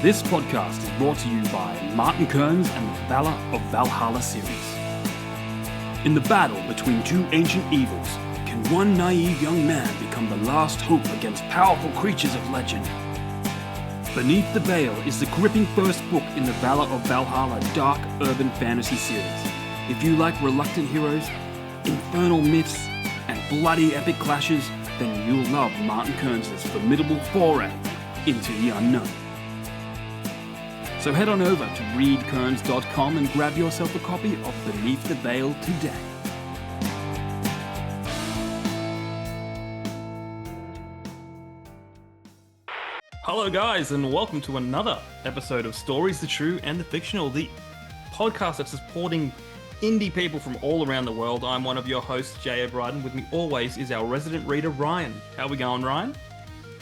This podcast is brought to you by Martin Kearns and the Valor of Valhalla series. In the battle between two ancient evils, can one naive young man become the last hope against powerful creatures of legend? Beneath the Veil is the gripping first book in the Valor of Valhalla dark urban fantasy series. If you like reluctant heroes, infernal myths, and bloody epic clashes, then you'll love Martin Kearns' formidable foray into the unknown. So head on over to readkearns.com and grab yourself a copy of Beneath the Veil today. Hello guys, and welcome to another episode of Stories, the True and the Fictional, the podcast that's supporting indie people from all around the world. I'm one of your hosts, Jay O'Brien. With me always is our resident reader, Ryan. How we going, Ryan?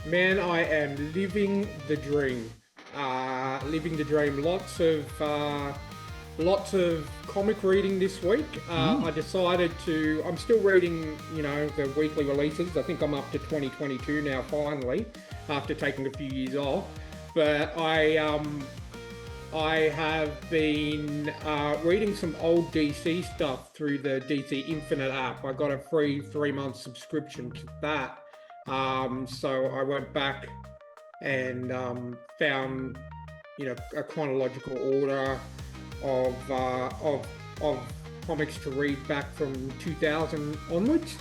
Man, I am living the dream. Lots of comic reading this week. I decided to. I'm still reading, the weekly releases. I think I'm up to 2022 now, finally, after taking a few years off. But I have been reading some old DC stuff through the DC Infinite app. I got a free 3-month subscription to that. So I went back and found, a chronological order of comics to read back from 2000 onwards.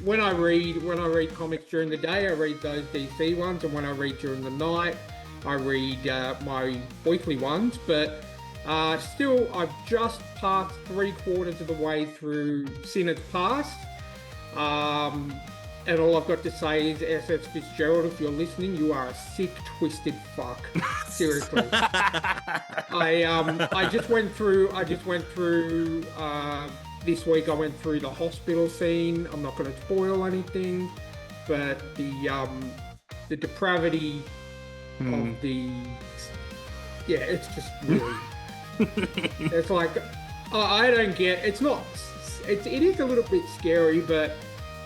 When I read comics during the day, I read those DC ones, and when I read during the night, I read my weekly ones. But still, I've just passed 3/4 of the way through Sinner's Past. And all I've got to say is, S.S. Fitzgerald, if you're listening, you are a sick, twisted fuck. Seriously. I just went through this week. I went through the hospital scene. I'm not going to spoil anything, but the depravity of it's just really. It's like I don't get. It is a little bit scary, but.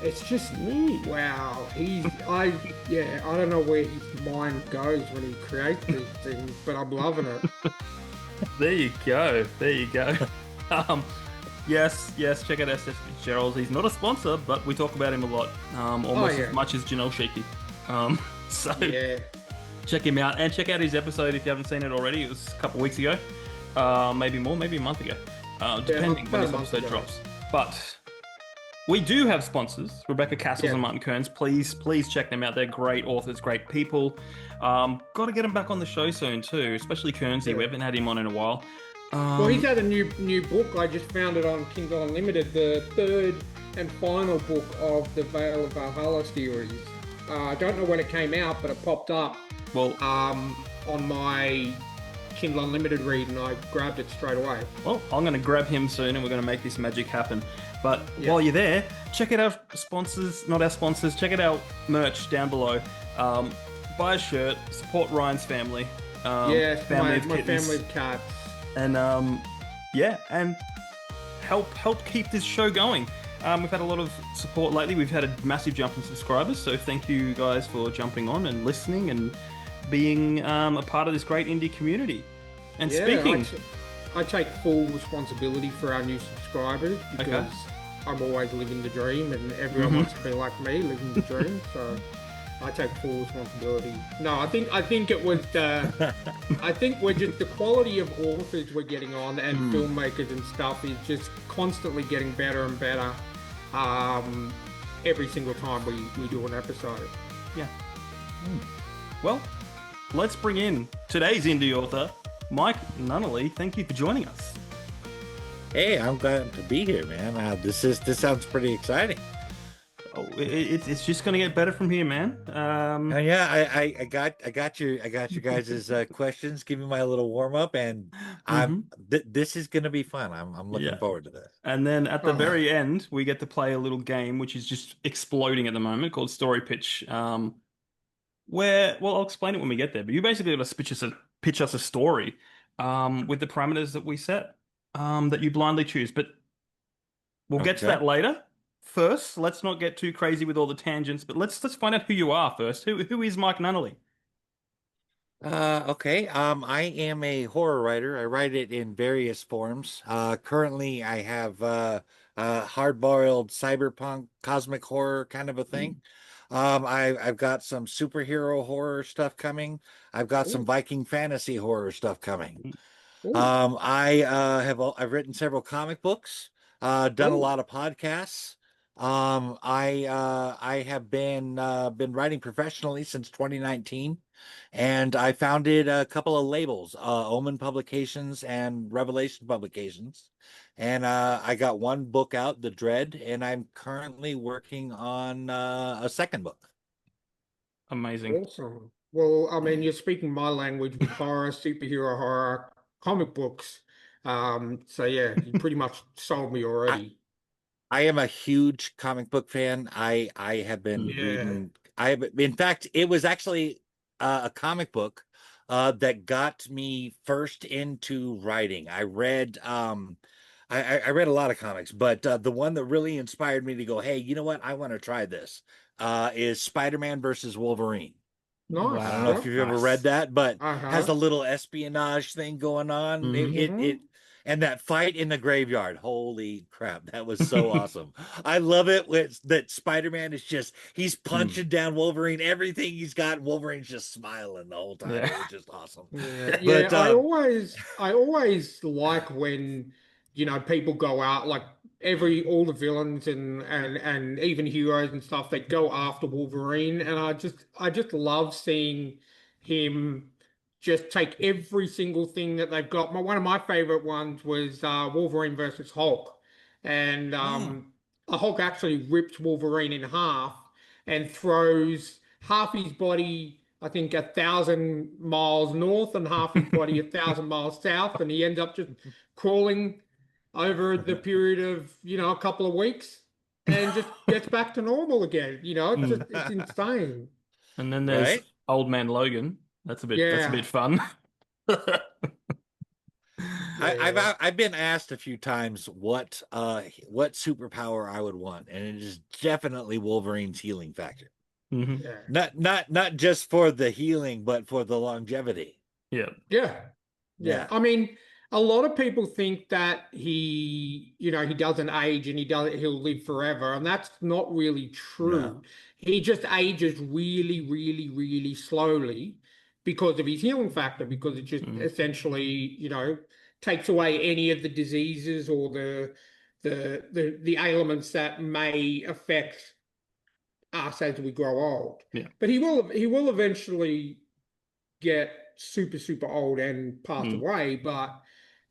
It's just wow. I don't know where his mind goes when he creates these things, but I'm loving it. There you go. Yes. Check out S.S. Fitzgerald. He's not a sponsor, but we talk about him a lot, almost as much as Janelle Shaky. Check him out and check out his episode if you haven't seen it already. It was a couple of weeks ago, maybe more, maybe a month ago, depending when this episode drops. But we do have sponsors, Rebecca Castles and Martin Kearns. Please check them out. They're great authors, great people. Got to get them back on the show soon too, especially Kearnsy. We haven't had him on in a while. Well, he's had a new book. I just found it on Kindle Unlimited, the third and final book of the Veil of Valhalla series. I don't know when it came out, but it popped up on my Kindle Unlimited read, and I grabbed it straight away. Well, I'm going to grab him soon, and we're going to make this magic happen. But while you're there, check out our sponsors, not our sponsors, check out our merch down below. Buy a shirt, support Ryan's family. My family of cats. And and help keep this show going. We've had a lot of support lately. We've had a massive jump in subscribers, so thank you guys for jumping on and listening and being a part of this great indie community. And speaking... I take full responsibility for our new subscribers because I'm always living the dream, and everyone wants to be like me, living the dream. So I take full responsibility. No, I think it was I think we're just the quality of authors we're getting on and filmmakers and stuff is just constantly getting better and better. Every single time we do an episode. Yeah. Well, let's bring in today's indie author, Mike Nunneley. Thank you for joining us. Hey, I'm glad to be here, man. This sounds pretty exciting. Oh, it's just gonna get better from here, man. I got you guys' questions. Give me my little warm up, and this is gonna be fun. I'm looking forward to this. And then at the very end, we get to play a little game, which is just exploding at the moment, called Story Pitch. I'll explain it when we get there. But you basically got to pitch us a story with the parameters that we set, that you blindly choose. But we'll get to that later. First, let's not get too crazy with all the tangents, but let's find out who you are first. Who is Mike Nunneley? Okay. I am a horror writer. I write it in various forms. Currently I have hard-boiled cyberpunk cosmic horror kind of a thing. I've got some superhero horror stuff coming. I've got some Ooh, Viking fantasy horror stuff coming. ooh, I've written several comic books, done a ooh. lot of podcasts. I have been writing professionally since 2019, and I founded a couple of labels, Omen Publications and Revelation Publications. And I got one book out, The Dread, and I'm currently working on a second book. Amazing. Awesome. Well, I mean, you're speaking my language with horror, superhero horror, comic books. So yeah, you pretty much sold me I, already. I am a huge comic book fan. I have been Yeah. reading. In fact, it was actually a comic book that got me first into writing. I read a lot of comics, but the one that really inspired me to go, hey, you know what? I want to try this. Is Spider-Man versus Wolverine. I don't Nice. know if Yep. you've ever read Nice. that, but I has a have. little espionage thing going on. Hmm. And that fight in the graveyard. Holy crap, that was so awesome. I love it that Spider-Man is just he's Mm. punching down Wolverine, everything he's got, Wolverine's just smiling the whole time. Yeah. It was just awesome. Yeah, yeah. But I always like when, people go out like all the villains and even heroes and stuff. They go after Wolverine, and I just love seeing him just take every single thing that they've got. One of my favorite ones was Wolverine versus Hulk, and oh, Hulk actually rips Wolverine in half and throws half his body. I think 1,000 miles north and half his body 1,000 miles south, and he ends up just crawling over the period of a couple of weeks, and just gets back to normal again. Mm. It's insane. And then there's right? Old Man Logan. That's a Yeah, bit fun. yeah. I've been asked a few times what superpower I would want, and it is definitely Wolverine's healing factor. Hmm. Yeah. Not just for the healing, but for the longevity. Yeah. Yeah. Yeah. Yeah. I mean, a lot of people think that he doesn't age and he'll live forever, and that's not really true. No. He just ages really, really, really slowly because of his healing factor, because it just Mm. essentially, takes away any of the diseases or the ailments that may affect us as we grow old. Yeah. But he will eventually get super, super old and pass Mm. away, but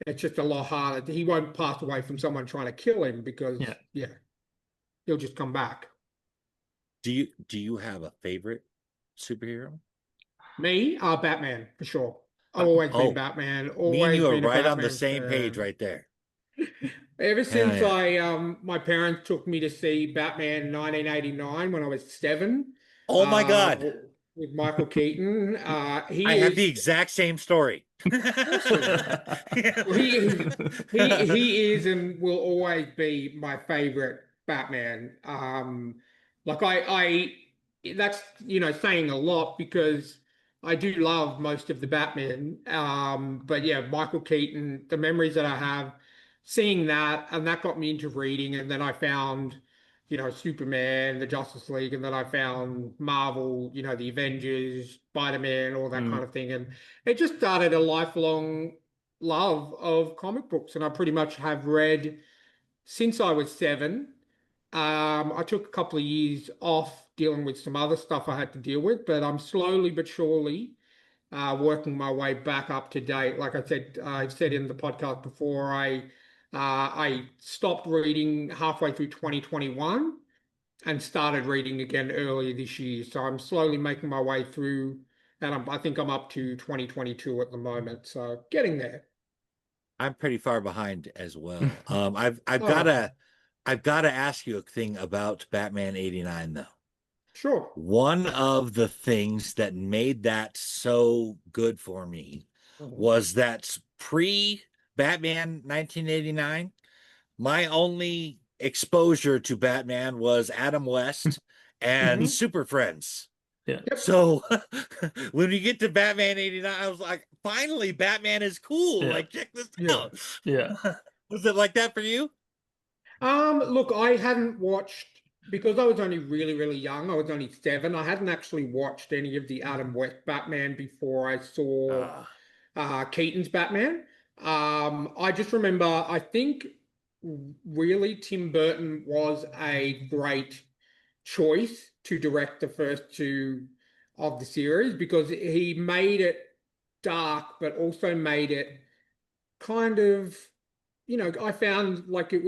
it's just a lot harder. He won't pass away from someone trying to kill him because, Yeah. yeah, he'll just come back. Do you have a favorite superhero? Me, Batman, for sure. I've always been Oh, Batman, me and always you are been a right on the Batman same page fan. right there. Ever Hell since yeah. my parents took me to see Batman 1989 when I was 7, Oh my uh, God. with Michael Keaton. I He have the is exact same story. awesome. Well, he is and will always be my favorite Batman. Like that's saying a lot because I do love most of the Batman. But yeah, Michael Keaton, the memories that I have seeing that, and that got me into reading, and then I found, Superman, the Justice League, and then I found Marvel, the Avengers, Spider-Man, all that kind Mm. of thing, and it just started a lifelong love of comic books, and I pretty much have read since I was 7. I took a couple of years off dealing with some other stuff I had to deal with, but I'm slowly but surely working my way back up to date. Like I said in the podcast before, I stopped reading halfway through 2021 and started reading again earlier this year. So I'm slowly making my way through, and I think I'm up to 2022 at the moment. So getting there. I'm pretty far behind as well. Oh, I've gotta ask you a thing about Batman 89 though. sure. One of the things that made that so good for me Mhm. was that pre-Batman 1989, my only exposure to Batman was Adam West and Mhm. Super Friends. Yeah. So when we get to Batman 89, I was like, finally, Batman is cool. Yeah. Like, check this Yeah. out. Yeah. Was it like that for you? Look, I hadn't watched because I was only really, really young. I was only 7. I hadn't actually watched any of the Adam West Batman before I saw Keaton's Batman. I just remember, I think really Tim Burton was a great choice to direct the first 2 of the series because he made it dark, but also made it kind of, I found like it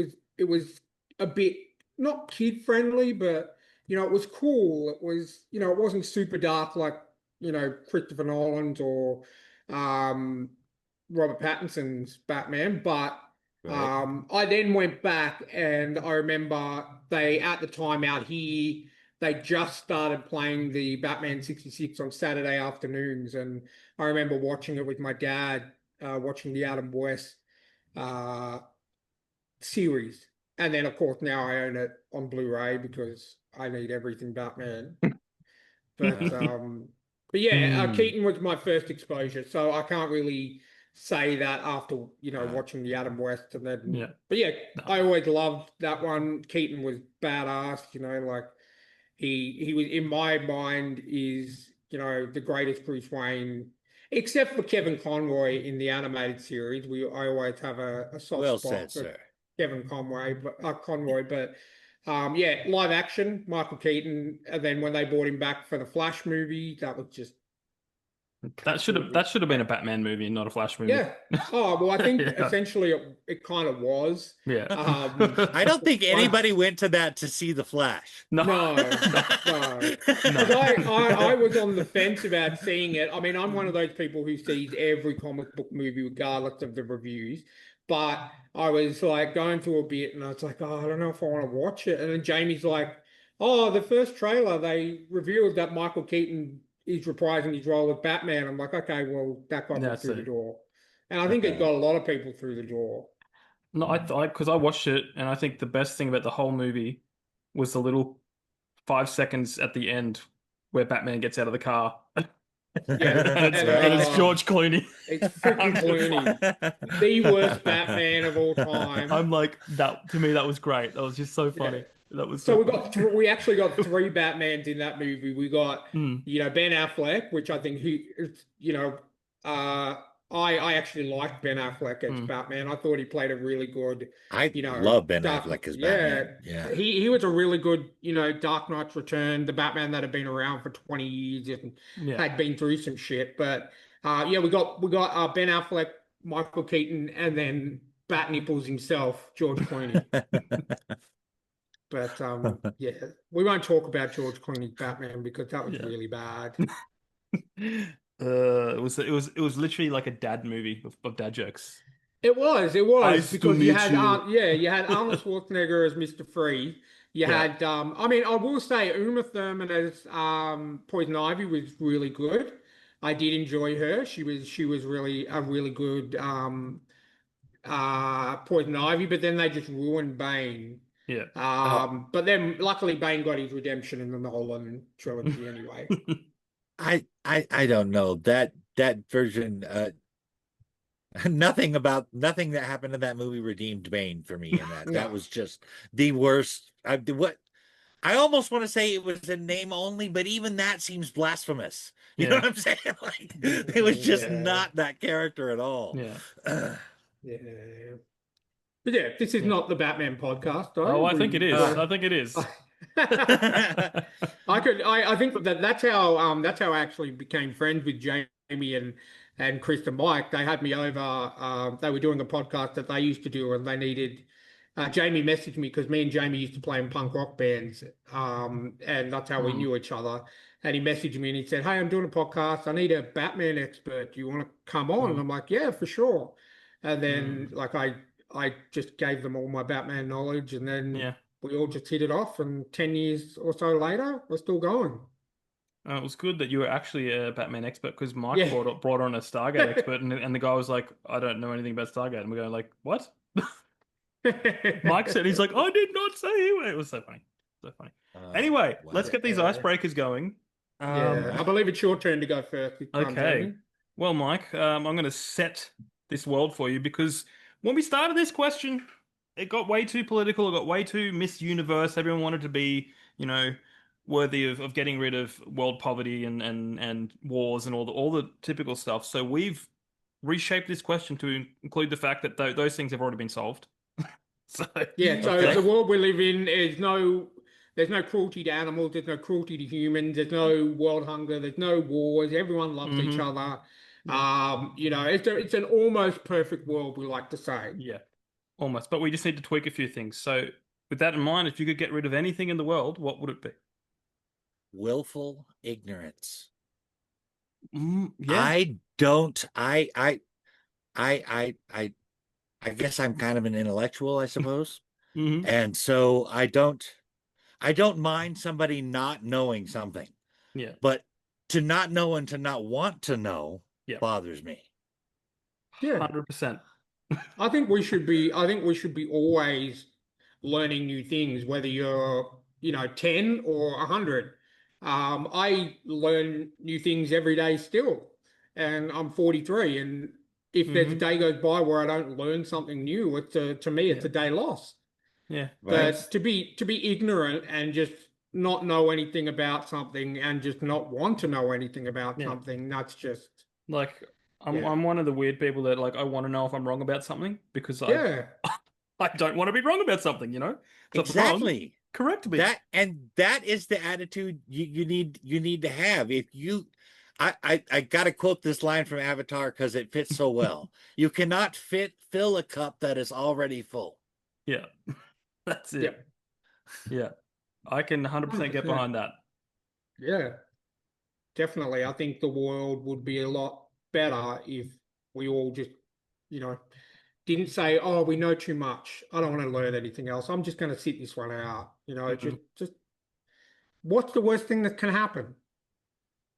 was a bit not kid friendly, but it was cool. It was, it wasn't super dark like, Christopher Nolan's or um Robert Pattinson's Batman, but Right. I then went back and I remember they at the time out here they just started playing the Batman 66 on Saturday afternoons, and I remember watching it with my dad, watching the Adam West uh, series. And then, of course, now I own it on Blu-ray because I need everything Batman. But yeah, Keaton was my first exposure, so I can't really say that after watching the Adam West and then. Yeah. But yeah, No. I always loved that one. Keaton was badass, like he was in my mind is the greatest Bruce Wayne, except for Kevin Conroy in the animated series. I always have a soft Well spot said, for sir. Kevin Conroy, but yeah, live action, Michael Keaton, and then when they brought him back for the Flash movie, that was just That should have been a Batman movie, not a Flash movie. yeah. Oh well, I think Yeah. essentially it kind of was. Yeah. I don't think anybody went to that to see the Flash. No. No. Because I was on the fence about seeing it. I mean, I'm one of those people who sees every comic book movie regardless of the reviews. But I was like going through a bit and I was like, oh, I don't know if I want to watch it. And then Jamie's like, oh, the first trailer, they revealed that Michael Keaton is reprising his role as Batman. I'm like, okay, well, that got me That's through the it. door. And I think it got a lot of people through the door. No, because I watched it and I think the best thing about the whole movie was the little 5 seconds at the end where Batman gets out of the car. Yeah. And it's George Clooney. It's freaking Clooney. The worst Batman of all time. I'm like, that to me, that was great. That was just so funny. Yeah. That was So funny. we actually got 3 Batmans in that movie. We got Ben Affleck, which I think I actually liked Ben Affleck as Batman. I thought he played a really good. I love Ben Affleck as Batman. Yeah. He was a really good, Dark Knight's Return, the Batman that had been around for 20 years and had been through some shit. But yeah, we got Ben Affleck, Michael Keaton, and then Bat Nipples himself, George Clooney. But yeah, we won't talk about George Clooney's Batman because that was really bad. It was literally like a dad movie of dad jokes. It was because you had Arnold Schwarzenegger as Mr. Freeze. You had I mean, I will say Uma Thurman as Poison Ivy was really good. I did enjoy her. She was really a really good Poison Ivy, but then they just ruined Bane. Yeah. But then luckily Bane got his redemption in the Nolan trilogy anyway. I don't know that version. Nothing that happened in that movie redeemed Bane for me. In that that was just the worst. I almost want to say it was a name only, but even that seems blasphemous. You know what I'm saying? Like it was just not that character at all. Yeah. Yeah. But yeah, this is not the Batman podcast, though. Oh, I think it is. I think it is. I think that's how I actually became friends with Jamie and Chris and Mike. They had me over. They were doing a podcast that they used to do, and they needed. Jamie messaged me because me and Jamie used to play in punk rock bands, and that's how we knew each other. And he messaged me and he said, "Hey, I'm doing a podcast. I need a Batman expert. Do you want to come on?" And I'm like, "Yeah, for sure." And then like I just gave them all my Batman knowledge, and then we all just hit it off. And 10 years or so later, we're still going. It was good that you were actually a Batman expert because Mike brought on a Stargate expert, and the guy was like, "I don't know anything about Stargate," and we're going like, "What?" Mike said, "He's like, I did not say he." It was so funny, so funny. Anyway, let's get these icebreakers going. Yeah, I believe it's your turn to go first this time, Okay. Jamie. Well, Mike, I'm going to set this world for you because when we started this question, it got way too political. It got way too Miss Universe. Everyone wanted to be, worthy of getting rid of world poverty and wars and all the typical stuff. So we've reshaped this question to include the fact that those things have already been solved. So Yeah, so Okay. the world we live in is there's no cruelty to animals, there's no cruelty to humans, there's no world hunger, there's no wars, everyone loves each Mhm. other. Yeah. It's an almost perfect world, we like to say. Yeah, almost. But we just need to tweak a few things. So with that in mind, if you could get rid of anything in the world, what would it be? Willful ignorance. Yeah. I don't. I I guess I'm kind of an intellectual, I suppose. Hmm. And so I don't mind somebody not knowing something, Yeah. but to not know and to not want to know Yeah. bothers me. Yeah. 100%. I think we should be always learning new things, whether you're, 10 or 100. I learn new things every day still, and I'm 43. And if there's a Hmm. day goes by where I don't learn something new, to me, it's Yeah. a day lost. Yeah. Right? But to be ignorant and just not know anything about something and just not want to know anything about Yeah. something, that's just, Like I'm yeah. I'm one of the weird people that like I want to know if I'm wrong about something because I Yeah. I don't want to be wrong about something, So if I'm wrong, Exactly. correct me. That is the attitude you need to have. If you I gotta quote this line from Avatar because it fits so well. You cannot fill a cup that is already full. Yeah. That's Yeah. it. Yeah. I can 100% get 100%. behind that. Yeah. Definitely. I think the world would be a lot better if we all just, you know, didn't say, "Oh, we know too much. I don't want to learn anything else. I'm just going to sit this one out." Hmm. Just what's the worst thing that can happen?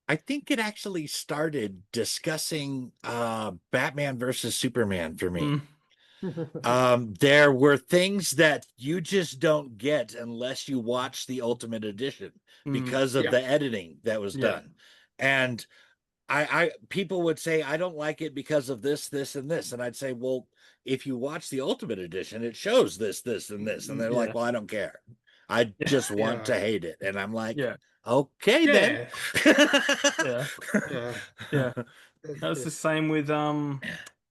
I think it actually started discussing Batman versus Superman for me. Mm. There were things that you just don't get unless you watch the Ultimate Edition Mm. because of Yeah. the editing that was Yeah. done. And I people would say I don't like it because of this, this, and this. And I'd say, well, if you watch the Ultimate Edition, it shows this, this, and this. And they're like, Yeah. well, I don't care. I Yeah. just want Yeah. to hate it. And I'm like, Yeah. okay then. Yeah. Yeah. Yeah. Yeah. It's That's the just same with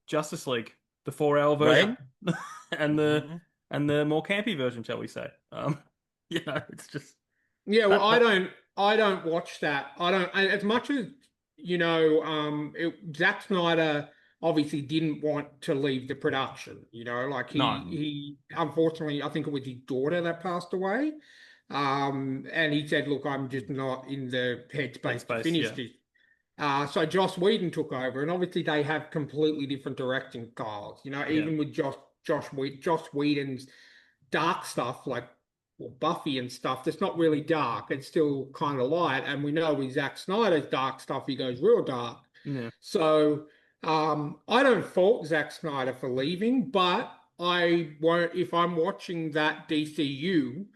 Justice League, the 4 hour yeah. Right? version and the Mhm. and the more campy version, shall we say. It's just Yeah, well, that I don't watch that. I don't as much as Zack Snyder obviously didn't want to leave the production, like he no. he unfortunately I think it was his daughter that passed away. And he said, "Look, I'm just not in the headspace to Headspace, finish yeah. this." So Joss Whedon took over, and obviously they have completely different directing styles. Yeah. Even with Joss Whedon's dark stuff like Buffy and stuff, that's not really dark. It's still kind of light. And we know with Zack Snyder's dark stuff, he goes real dark. Yeah. So I don't fault Zack Snyder for leaving, but I won't if I'm watching that DCU.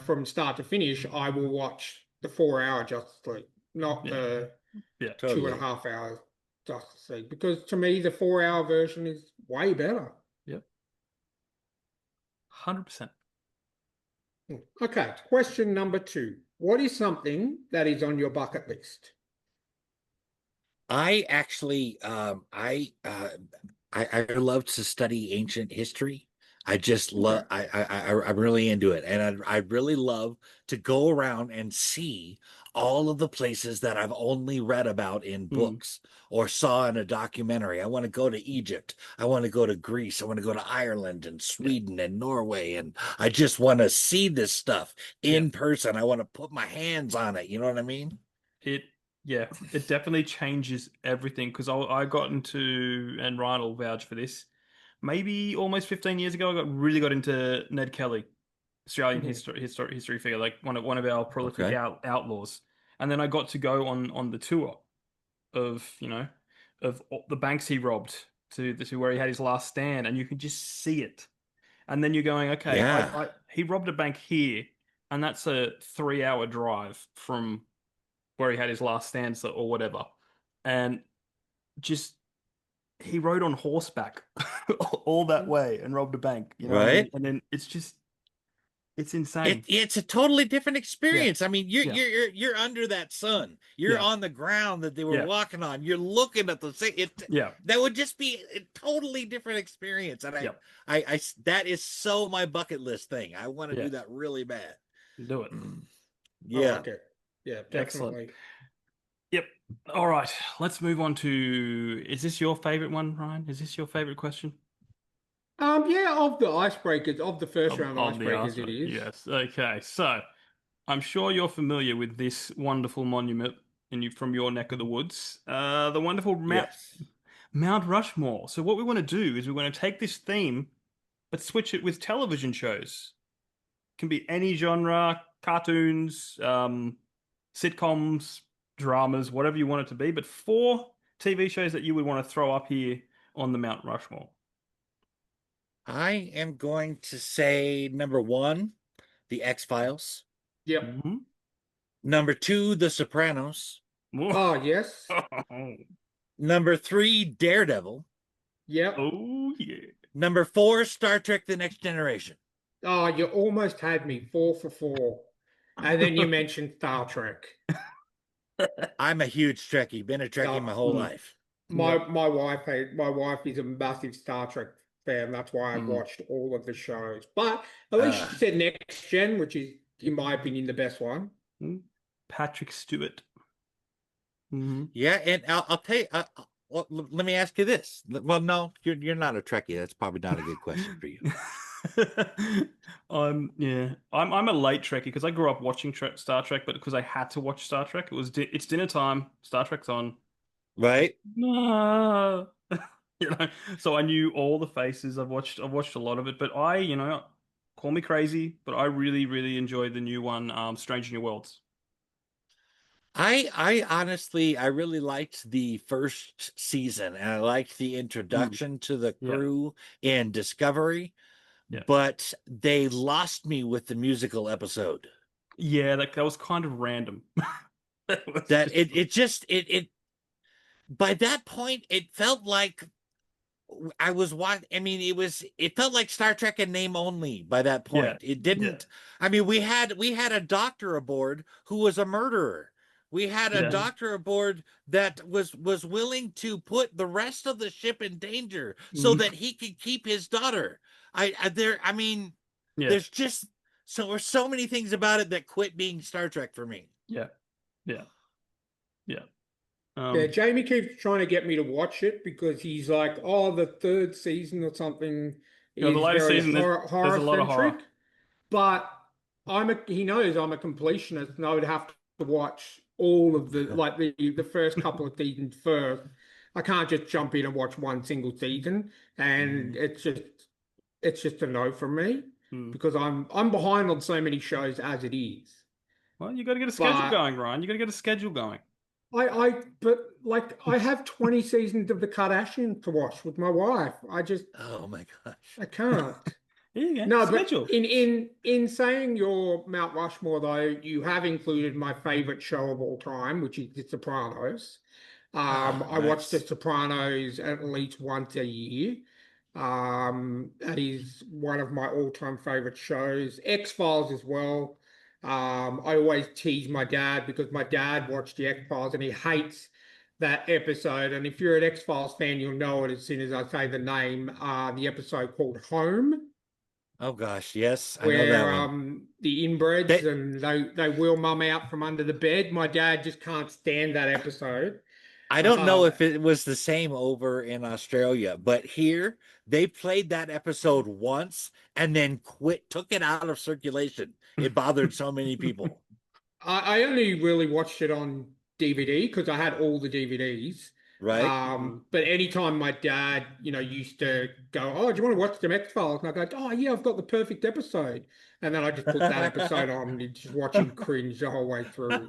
From start to finish, I will watch the 4 hour Justice League, not Yeah. the Yeah. two and a Totally. half hours Justice League, because to me the 4 hour version is way better. Yep. 100%. Okay, question number two. What is something that is on your bucket list? I actually I love to study ancient history. I just love Okay. I'm really into it, and I really love to go around and see all of the places that I've only read about in Mm. books or saw in a documentary. I want to go to Egypt. I want to go to Greece. I want to go to Ireland and Yeah. Sweden and Norway, and I just want to see this stuff Yeah. in person. I want to put my hands on it. You know what I mean? It yeah, it definitely changes everything because I got into, and Ryan will vouch for this, maybe almost 15 years ago, I really got into Ned Kelly, Australian Mhm. history figure, like one of our prolific Okay. outlaws. And then I got to go on the tour of, of the banks he robbed to where he had his last stand, and you can just see it. And then you're going, okay, Yeah. he robbed a bank here, and that's a 3-hour drive from where he had his last stand or whatever. And just he rode on horseback all that way and robbed a bank, you know, Right. and then it's insane. It's a totally different Yeah. experience. I mean, Yeah. you're under that sun. You're Yeah. on the ground that they were Yeah. walking on. You're looking at the thing. Yeah. That would just be a totally different experience. And Yep. I that is so my bucket list thing. I want to do Yes. that really bad. Do it. I Yeah. like it. Yeah, Excellent. definitely. Yep. All right. Let's move on to, is this your favorite one, Ryan? Is this your favorite question? Yeah, of the icebreakers, of the first round Of the icebreakers, answer. it is. Yes. Okay. So I'm sure you're familiar with this wonderful monument from your neck of the woods. The wonderful Yes. Mount Rushmore. So what we want to do is we want to take this theme, but switch it with television shows. Can be any genre, cartoons, sitcoms, dramas, whatever you want it to be, but 4 TV shows that you would want to throw up here on the Mount Rushmore. I am going to say number 1, The X-Files. Yep. Mm-hmm. Number 2, The Sopranos. Oh, yes. Number 3, Daredevil. Yep. Oh, yeah. Number 4, Star Trek: The Next Generation. Oh, you almost had me 4 for 4. And then you mentioned Star Trek. I'm a huge Trekkie. Been a Trekkie my whole life. My wife is a massive Star Trek fan. That's why I've watched all of the shows. But at least she said Next Gen, which is, in my opinion, the best one. Patrick Stewart. Mm-hmm. Yeah, and I'll tell you. Well, let me ask you this. Well, no, you're not a Trekkie. That's probably not a good question for you. I'm a late Trekkie because I grew up watching Star Trek, but because I had to watch Star Trek, it's dinner time. Star Trek's on. Right? No. So I knew all the faces. I've watched a lot of it, but call me crazy, but I really, really enjoyed the new one, Strange New Worlds. I honestly, I really liked the first season, and I liked the introduction to the crew in Discovery, but they lost me with the musical episode. Yeah, that was kind of random. It by that point, it felt like I was watching. I mean, it felt like Star Trek in name only by that point. It didn't. I mean, we had a doctor aboard who was a murderer. We had a doctor aboard that was willing to put the rest of the ship in danger so that he could keep his daughter. There's just so many things about it that quit being Star Trek for me. Yeah. Jamie keeps trying to get me to watch it because he's like, oh, the 3rd season or something is the latest very season, there's a lot of horror. But he knows I'm a completionist, and I would have to watch all of the the first couple of seasons first. I can't just jump in and watch one single season, and it's just a no from me because I'm behind on so many shows as it is. Well, you got to get a schedule going, Ryan. You got to get a schedule going. I have 20 seasons of The Kardashians to watch with my wife. Oh my gosh, I can't. Yeah, no, schedule. But in saying your Mount Rushmore, though, you have included my favorite show of all time, which is The Sopranos. I watch The Sopranos at least once a year. That is one of my all-time favorite shows. X-Files as well. I always tease my dad because my dad watched the X-Files and he hates that episode. And if you're an X-Files fan, you'll know it as soon as I say the name. The episode called Home. Oh gosh, yes, I know that one. The inbreds and they wheel mum out from under the bed. My dad just can't stand that episode. I don't know if it was the same over in Australia, but here they played that episode once and then took it out of circulation. It bothered so many people. I only really watched it on DVD because I had all the DVDs. Right. But anytime my dad, used to go, oh, do you want to watch some X-Files? And I go, oh, yeah, I've got the perfect episode. And then I just put that episode on and just watch him cringe the whole way through.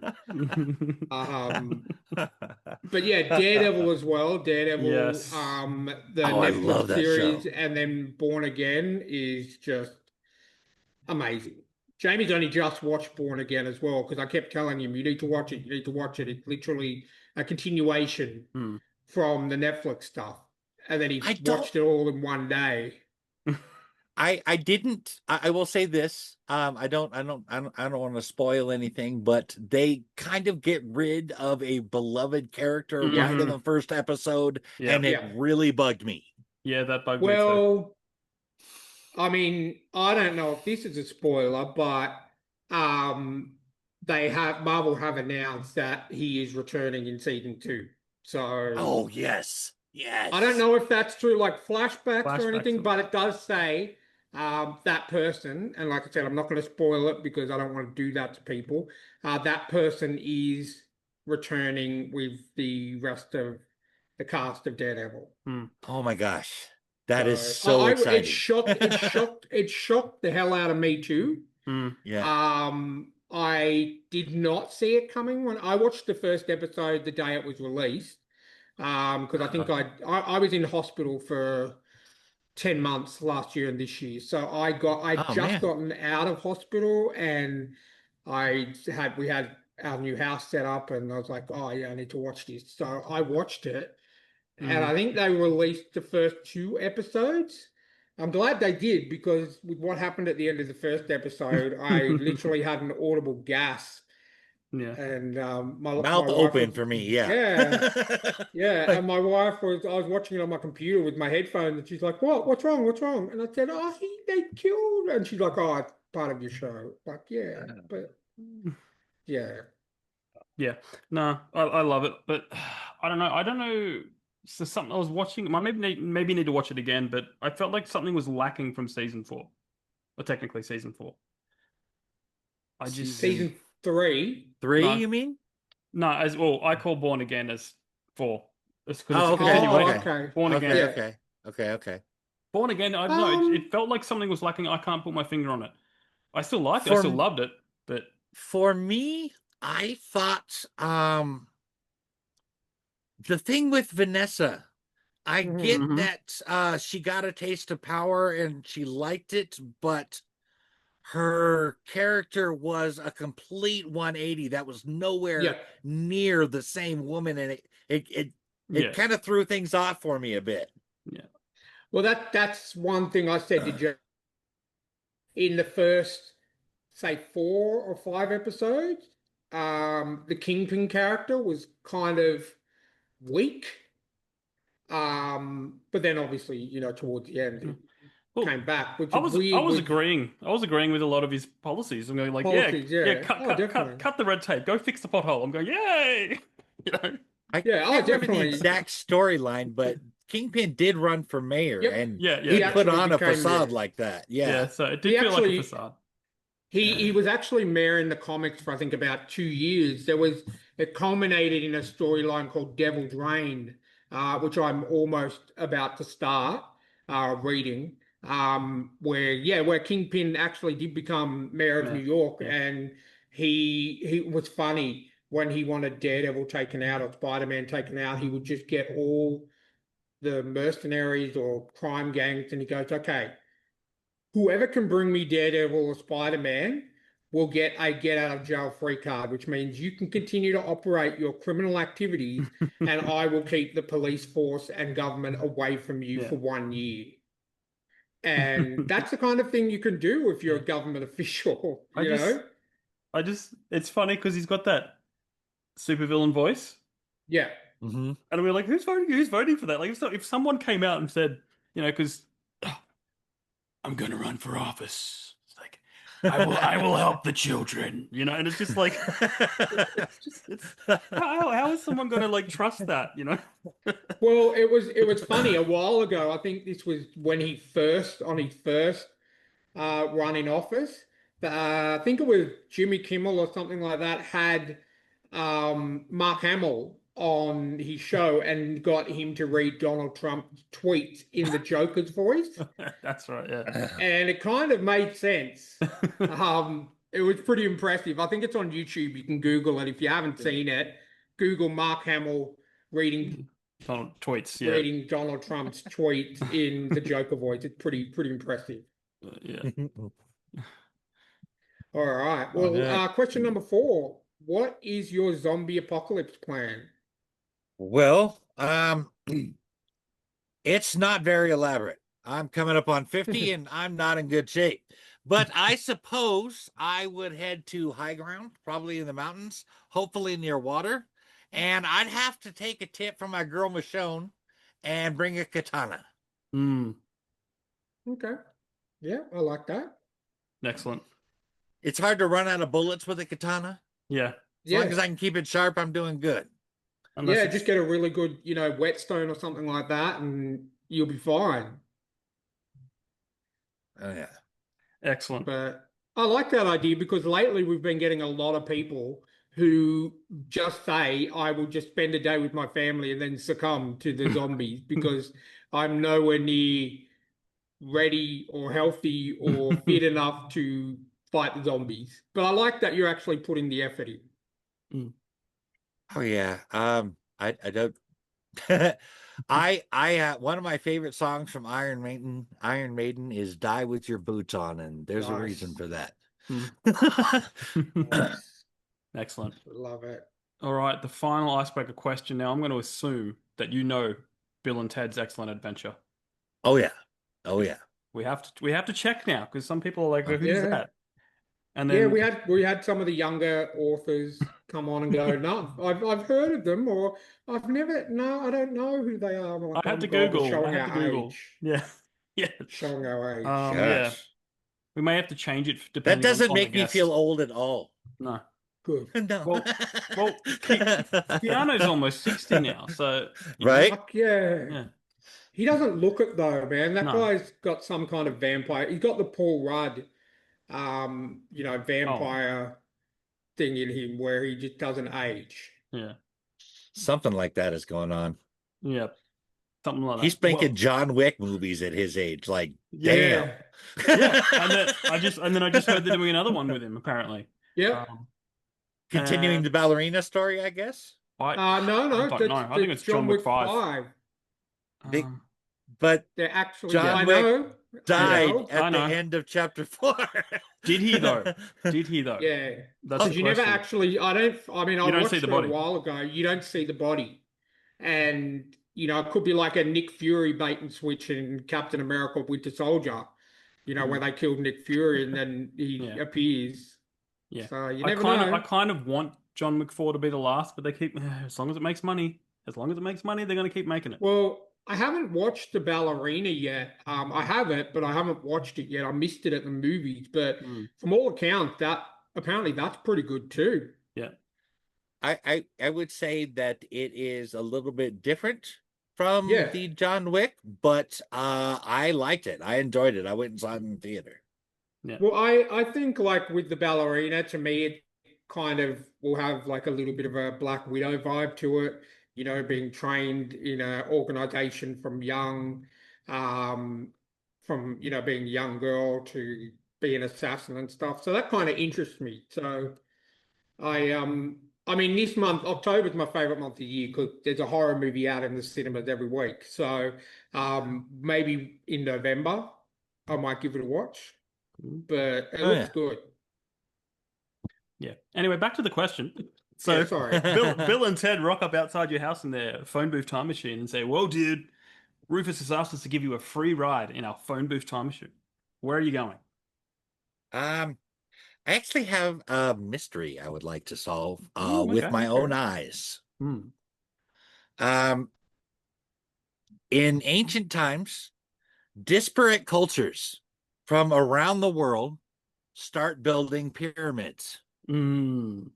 But yeah, Daredevil as well. Daredevil, yes. The I love Netflix that series, show. and then Born Again is just amazing. Jamie's only just watched Born Again as well, because I kept telling him, you need to watch it, you need to watch it. It's literally a continuation from the Netflix stuff. And then he watched it all in one day. I didn't. I will say this. I don't want to spoil anything, but they kind of get rid of a beloved character right in the first episode, and it really bugged me. Yeah, that bugged me too. Well, I mean, I don't know if this is a spoiler, but Marvel have announced that he is returning in season 2. So oh yes. I don't know if that's through like flashbacks or anything, but it does say that person, and like I said, I'm not going to spoil it because I don't want to do that to people. That person is returning with the rest of the cast of Daredevil. Oh my gosh, that is so exciting! It shocked the hell out of me too. Yeah. I did not see it coming when I watched the first episode the day it was released. Because I think I was in hospital for 10 months last year and this year. So I'd gotten out of hospital, and we had our new house set up, and I was like, oh yeah, I need to watch this. So I watched it, and I think they released the first 2 episodes. I'm glad they did, because with what happened at the end of the first episode, I literally had an audible gasp. Yeah, and my mouth open for me. Yeah. And my wife I was watching it on my computer with my headphones, and she's like, what's wrong? And I said, oh, they killed. And she's like, oh, it's part of your show. Like, yeah, but yeah. No, I love it, but I don't know. So something I was watching. I maybe need to watch it again, but I felt like something was lacking from season 4, or technically season 4. Season 3. No. You mean? No, as well. I call Born Again as 4. It's okay. Born Again. Okay. Born Again. I don't know. It felt like something was lacking. I can't put my finger on it. I still liked it. I still loved it. But for me, I thought the thing with Vanessa, I get that she got a taste of power and she liked it, but her character was a complete 180. That was nowhere near the same woman, and it kind of threw things off for me a bit. Yeah. Well, that's one thing I said to Joe in the first, say, 4 or 5 episodes. The Kingpin character was kind of weak, but then obviously, towards the end. Came back, which I was agreeing with a lot of his policies. I'm going like, cut the red tape, go fix the pothole. I'm going, yay! I can't remember the exact storyline, but Kingpin did run for mayor, and he put on a facade like that. Yeah, so it did feel like a facade. He was actually mayor in the comics for I think about 2 years. It culminated in a storyline called Devil's Reign, which I'm almost about to start reading. Where Kingpin actually did become mayor of New York, and he was funny when he wanted Daredevil taken out or Spider-Man taken out. He would just get all the mercenaries or crime gangs, and he goes, okay, whoever can bring me Daredevil or Spider-Man will get a get out of jail free card, which means you can continue to operate your criminal activities and I will keep the police force and government away from you for 1 year. And that's the kind of thing you can do if you're a government official, it's funny because he's got that supervillain voice. Yeah. And we're like, who's voting for that? Like, if someone came out and said, because I'm going to run for office. It's like, I will help the children, and it's just like, how is someone going to like trust that, Well, it was funny a while ago. I think this was when on his first run in office. I think it was Jimmy Kimmel or something like that had Mark Hamill on his show and got him to read Donald Trump's tweets in the Joker's voice. That's right, yeah. And it kind of made sense. It was pretty impressive. I think it's on YouTube. You can Google it if you haven't seen it. Google Mark Hamill reading Donald tweets, reading Donald Trump's tweets in the Joker voice. It's pretty impressive. Yeah. All right. Oh, Well, yeah. question number 4. What is your zombie apocalypse plan? Well, it's not very elaborate. I'm coming up on 50 and I'm not in good shape. But I suppose I would head to high ground, probably in the mountains, hopefully near water. And I'd have to take a tip from my girl Michonne and bring a katana. Mm, Okay. Yeah, I like that. excellent. It's hard to run out of bullets with a katana. Yeah. As long Yeah. as I can keep it sharp, I'm doing good. Unless Yeah, it's just get a really good, whetstone or something like that, and you'll be fine. Oh yeah. excellent. But I like that idea because lately we've been getting a lot of people who just say, I will just spend a day with my family and then succumb to the zombies because I'm nowhere near ready or healthy or fit enough to fight the zombies. But I like that you're actually putting the effort in. Mm. Oh yeah. I don't I one of my favorite songs from Iron Maiden is Die With Your Boots On, and there's a reason Nice. for that. Nice. Excellent. Love it. All right, the final icebreaker question. Now, I'm going to assume that you know Bill and Ted's Excellent Adventure. Oh yeah. Oh yeah. We have to check now because some people are like, Oh, "Who's Yeah. that?" And Yeah, then we had some of the younger authors come on and go, no, I've heard of them, or I've never, no, I don't know who they are. I'm I like, oh had to my God, we're Google. I showing had to our Google. age. Yeah, yeah. Showing our age. Yeah. Gosh. We may have to change it That depending on, doesn't on the make me feel guest. old at all. No. Good. No. Well, Keanu's almost 60 now, so Right? Fuck yeah. yeah. He doesn't look it though, man. That No. guy's got some kind of vampire. He's got the Paul Rudd, Oh, vampire thing in him where he just doesn't age. yeah. Something like that is going on. Yeah. Something like He's that. making Well, John Wick movies at his age. Like, yeah. damn. Yeah. Yeah. And then I just heard they're doing another one with him, apparently. Yep. Um, Continuing and the ballerina story, I guess. I No, I no, don't know. I think that's it's John John Wick Wick 5. 5. Big, Um, but They're actually, John I Wick know, I yeah, died know. at I the know. end of chapter 4. Did he though? Did he though? Yeah, That's the because you never question. actually, I mean, I You don't see watched the it a body. while ago. You don't see the body. And, it could be like a Nick Fury bait and switch in Captain America Winter Soldier, where Mm, they killed Nick Fury and then he yeah. appears. Yeah. So you I never kind of I know. kind of want John McFord to be the last, but they keep as long as it makes money. As long as it makes money, they're going to keep making it. Well, I haven't watched The Ballerina yet. I have it, but I haven't watched it yet. I missed it at the movies. But Mm, from all accounts, that apparently that's pretty good too. yeah. I would say that it is a little bit different from Yeah. the John Wick, but I liked it. I enjoyed it. I went and saw it in the theater. Yeah. Well, I think like with the ballerina, to me, it kind of will have like a little bit of a Black Widow vibe to it, being trained in an organization from young, um, from, being a young girl to be an assassin and stuff. So that kind of interests me. So I mean, this month, October is my favorite month of the year because there's a horror movie out in the cinemas every week. So maybe in November, I might give it a watch, Mm, but it Oh looks yeah. good. yeah. Anyway, back to the question. Yeah, So sorry. Bill and Ted rock up outside your house in their phone booth time machine and say, "Whoa, dude, Rufus has asked us to give you a free ride in our phone booth time machine. Where are you going?" Um, I actually have a mystery I would like to solve with Okay. my own Okay. eyes. Hmm. Um, in ancient times, disparate cultures from around the world start building pyramids. Mm.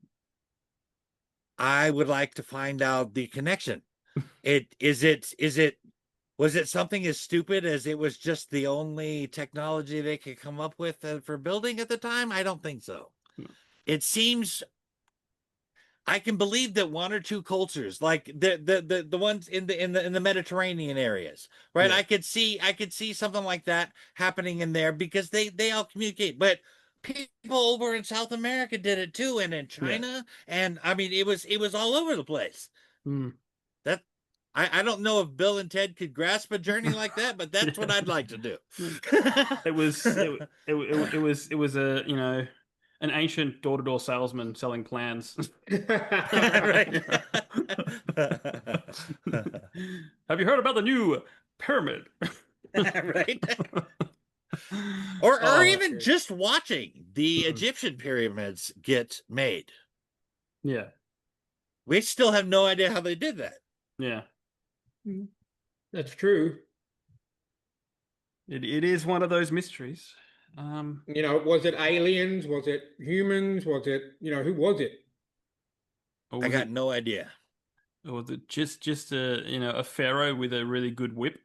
I would like to find out the connection. Was it something as stupid as it was just the only technology they could come up with for building at the time? I don't think so. No. It seems I can believe that one or two cultures, like the ones in the Mediterranean areas, right? Yeah. I could see something like that happening in there because they all communicate. But people over in South America did it too, and in Yeah. China, and I mean it was all over the place. Mm. That I don't know if Bill and Ted could grasp a journey like that, but that's Yeah. what I'd like to do. It was a an ancient door-to-door salesman selling plans. Right. Have you heard about the new pyramid? Right. Or Oh, even just watching the Egyptian pyramids get made. yeah, We still have no idea how they did that. yeah. That's true. It is one of those mysteries. Was it aliens? Was it humans? Was it, who was it? Or I was got it, no idea. or was it just a a pharaoh with a really good whip?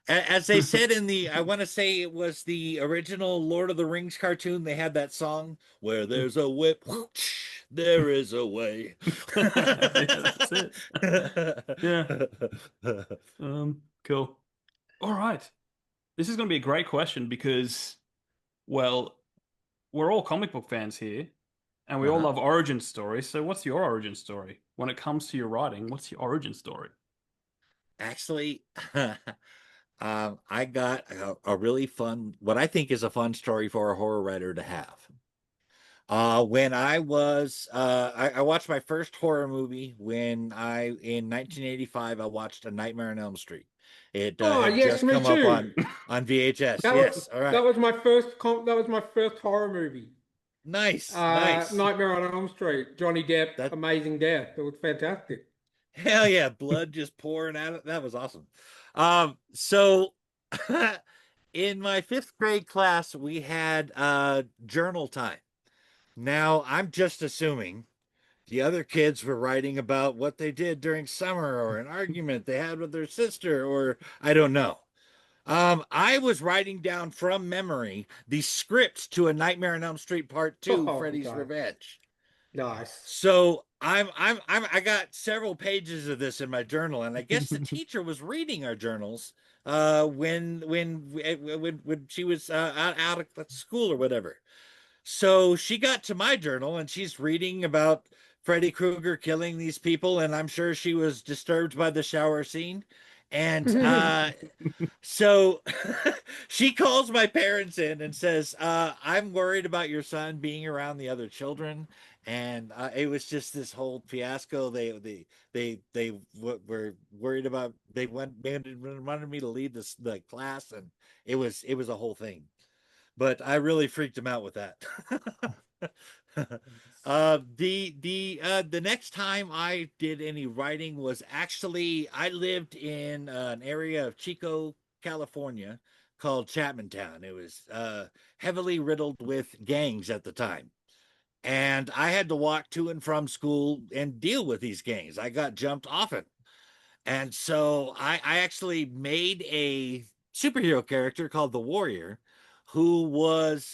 As they said in I want to say it was the original Lord of the Rings cartoon, they had that song, where there's a whip, whoosh, there is a way. Yeah, that's it. Yeah. Cool. All right. This is going to be a great question because, well, we're all comic book fans here, and we all Uh-huh. love origin stories. So, what's your origin story when it comes to your writing? What's your origin story? Actually, I got a really fun, what I think is a fun story for a horror writer to have. When I was, I watched my first horror movie in 1985, I watched A Nightmare on Elm Street. It Oh, had yes, just me come up too. on VHS. That was Yes, all right. that was my first horror movie. Nice, nice. Nightmare on Elm Street. Johnny Depp, That amazing death. It was fantastic. Hell yeah, blood just pouring out. That was awesome. So in my fifth grade class, we had journal time. Now, I'm just assuming the other kids were writing about what they did during summer or an argument they had with their sister, or I don't know. I was writing down from memory the script to A Nightmare on Elm Street Part 2, Oh, Freddy's okay. Revenge. Nice. So I got several pages of this in my journal, and I guess the teacher was reading our journals when she was out at school or whatever. So she got to my journal and she's reading about Freddy Krueger killing these people, and I'm sure she was disturbed by the shower scene. And so she calls my parents in and says, I'm worried about your son being around the other children. And it was just this whole fiasco. Were worried about, wanted me to lead the class, and it was a whole thing. But I really freaked him out with that. The next time I did any writing was actually, I lived in an area of Chico, California called Chapmantown. It was heavily riddled with gangs at the time. And I had to walk to and from school and deal with these gangs. I got jumped often. And so I actually made a superhero character called the Warrior, who was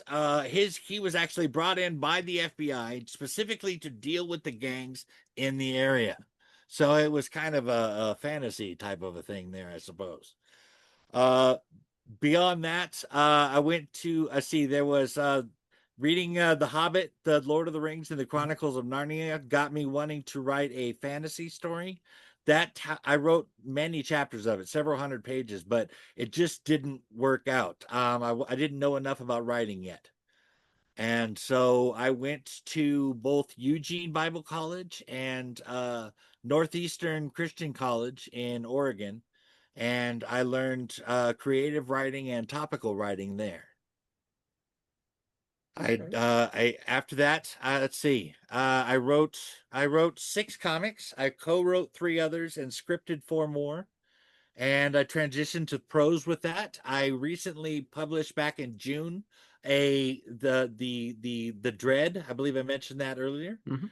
he was actually brought in by the FBI specifically to deal with the gangs in the area. So it was kind of a fantasy type of a thing there, I suppose. Beyond that, I went to see, there was reading The Hobbit, The Lord of the Rings, and the Chronicles of Narnia got me wanting to write a fantasy story. I wrote many chapters of it, several hundred pages, but it just didn't work out. I didn't know enough about writing yet. And so I went to both Eugene Bible College and Northeastern Christian College in Oregon, and I learned creative writing and topical writing there. Okay. I after that, let's see. I wrote 6 comics. I co-wrote 3 others and scripted 4 more. And I transitioned to prose with that. I recently published back in June the Dread. I believe I mentioned that earlier. Mhm.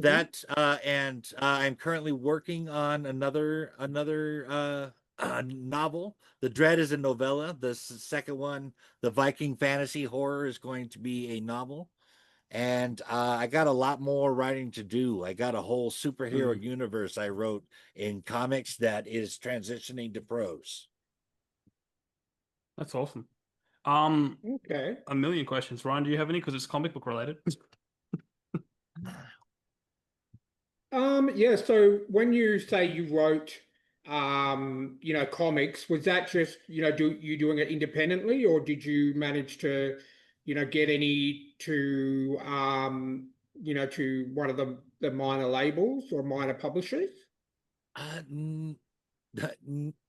That and I'm currently working on another novel. The Dread is a novella. The second one, the Viking fantasy horror, is going to be a novel. And I got a lot more writing to do. I got a whole superhero universe I wrote in comics that is transitioning to prose. That's awesome. Okay. A million questions. Ryan, do you have any? Because it's comic book related. Yeah, so when you say you wrote comics, was that just, doing it independently, or did you manage to, get any to one of the minor labels or minor publishers? Uh,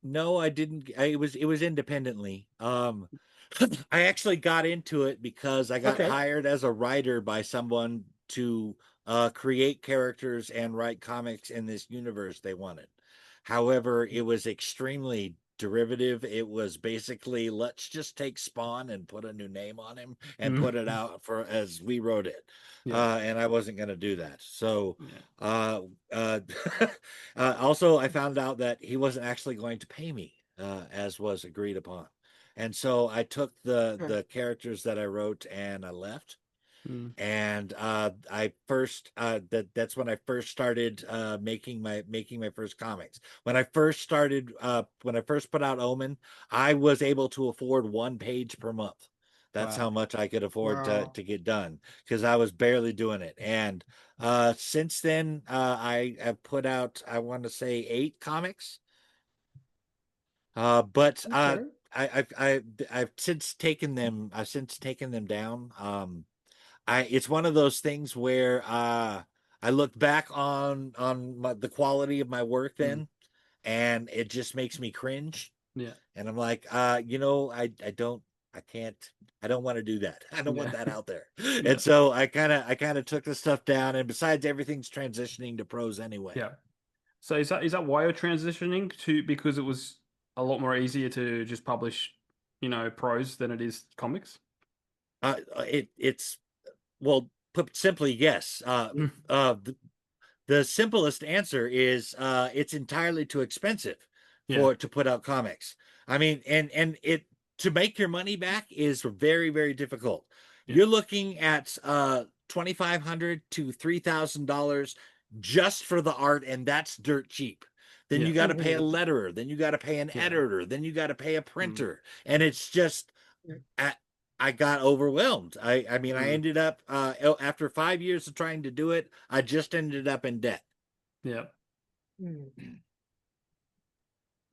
no, I didn't. It was independently. I actually got into it because I got Okay. hired as a writer by someone to create characters and write comics in this universe they wanted. However, it was extremely derivative. It was basically, let's just take Spawn and put a new name on him and Mm. put it out for as we wrote it. Yeah. And I wasn't going to do that. So, Yeah. uh, uh, also, I found out that he wasn't actually going to pay me as was agreed upon. And so I took the characters that I wrote and I left. Mm. And that's when I first started making my first comics. When I first put out Omen, I was able to afford 1 page per month. That's Wow. how much I could afford Wow. to get done, because I was barely doing it. And since then, I have put out, I want to say, 8 comics. But Okay. I've since taken them down. It's one of those things where I look back on the quality of my work Mm. then, and it just makes me cringe. Yeah. And I'm like, I don't want to do that. I don't want Yeah. that out there. Yeah. And so I kind of took the stuff down. And besides, everything's transitioning to prose anyway. Yeah. So is that why you're transitioning to, because it was a lot more easier to just publish, prose than it is comics? It's well, put simply, yes. Mm. The simplest answer is it's entirely too expensive Yeah. to put out comics. I mean, and it to make your money back is very, very difficult. Yeah. You're looking at $2,500 to $3,000 just for the art, and that's dirt cheap. Then Yeah. you got to pay a Mhm. letterer, then you got to pay an Yeah. editor, then you got to pay a Mm. printer, and it's just I got overwhelmed. I mean, I Mm. ended up after 5 years of trying to do it, I just ended up in debt. Yeah. Mhm.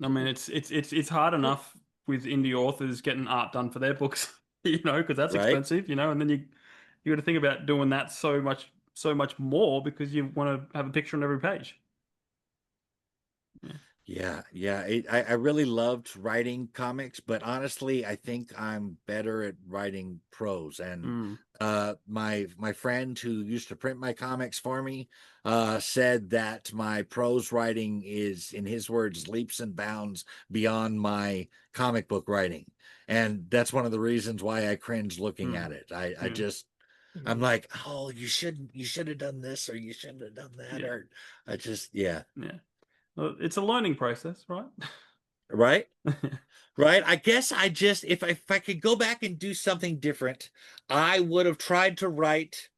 I mean, it's hard enough with indie authors getting art done for their books, because that's Right? expensive, and then you got to think about doing that so much more because you want to have a picture on every page. Yeah. Yeah. I really loved writing comics, but honestly, I think I'm better at writing prose. And Mm. my friend who used to print my comics for me said that my prose writing is, in his words, leaps and bounds beyond my comic book writing. And that's one of the reasons why I cringe looking Mm. at it. I Yeah. just I'm Mhm. like, oh, you should have done this, or you shouldn't have done that, Yeah. or I just, yeah. Yeah. Well, it's a learning process, right? Right? Right. I guess if I could go back and do something different, I would have tried to write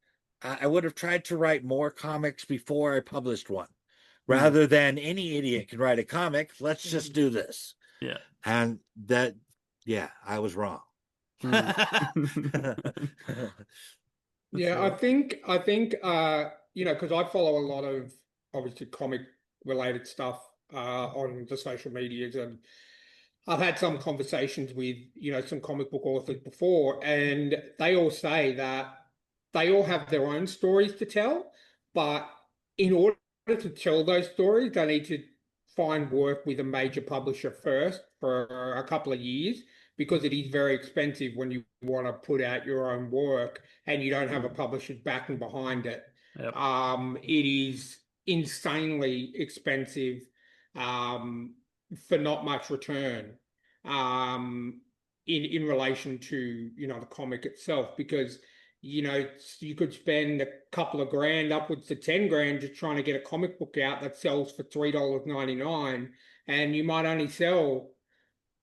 I would have tried to write more comics before I published one. Mm. Rather than any idiot can write a comic, let's just Mhm. do this. Yeah. And that, yeah, I was wrong. Mm. Yeah, So, because I follow a lot of obviously comic related stuff on the social medias, and I've had some conversations with, some comic book authors before, and they all say that they all have their own stories to tell, but in order to tell those stories, they need to find work with a major publisher first for a couple of years, because it is very expensive when you want to put out your own work and you don't have a mm. publisher's backing behind it. Yep. It is insanely expensive um, for not much return in relation to the comic itself, because you could spend a couple of grand upwards to 10 grand just trying to get a comic book out that sells for $3.99, and you might only sell,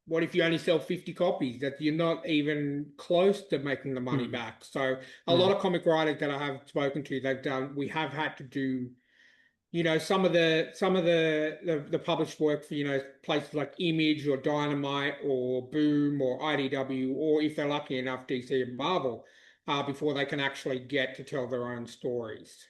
what if you only sell 50 copies? That you're not even close to making the money Mm. back. So a Yeah. lot of comic writers that I have spoken to, we have had to do, some of the published work for, places like Image or Dynamite or Boom or IDW, or if they're lucky enough, DC and Marvel, before they can actually get to tell their own stories.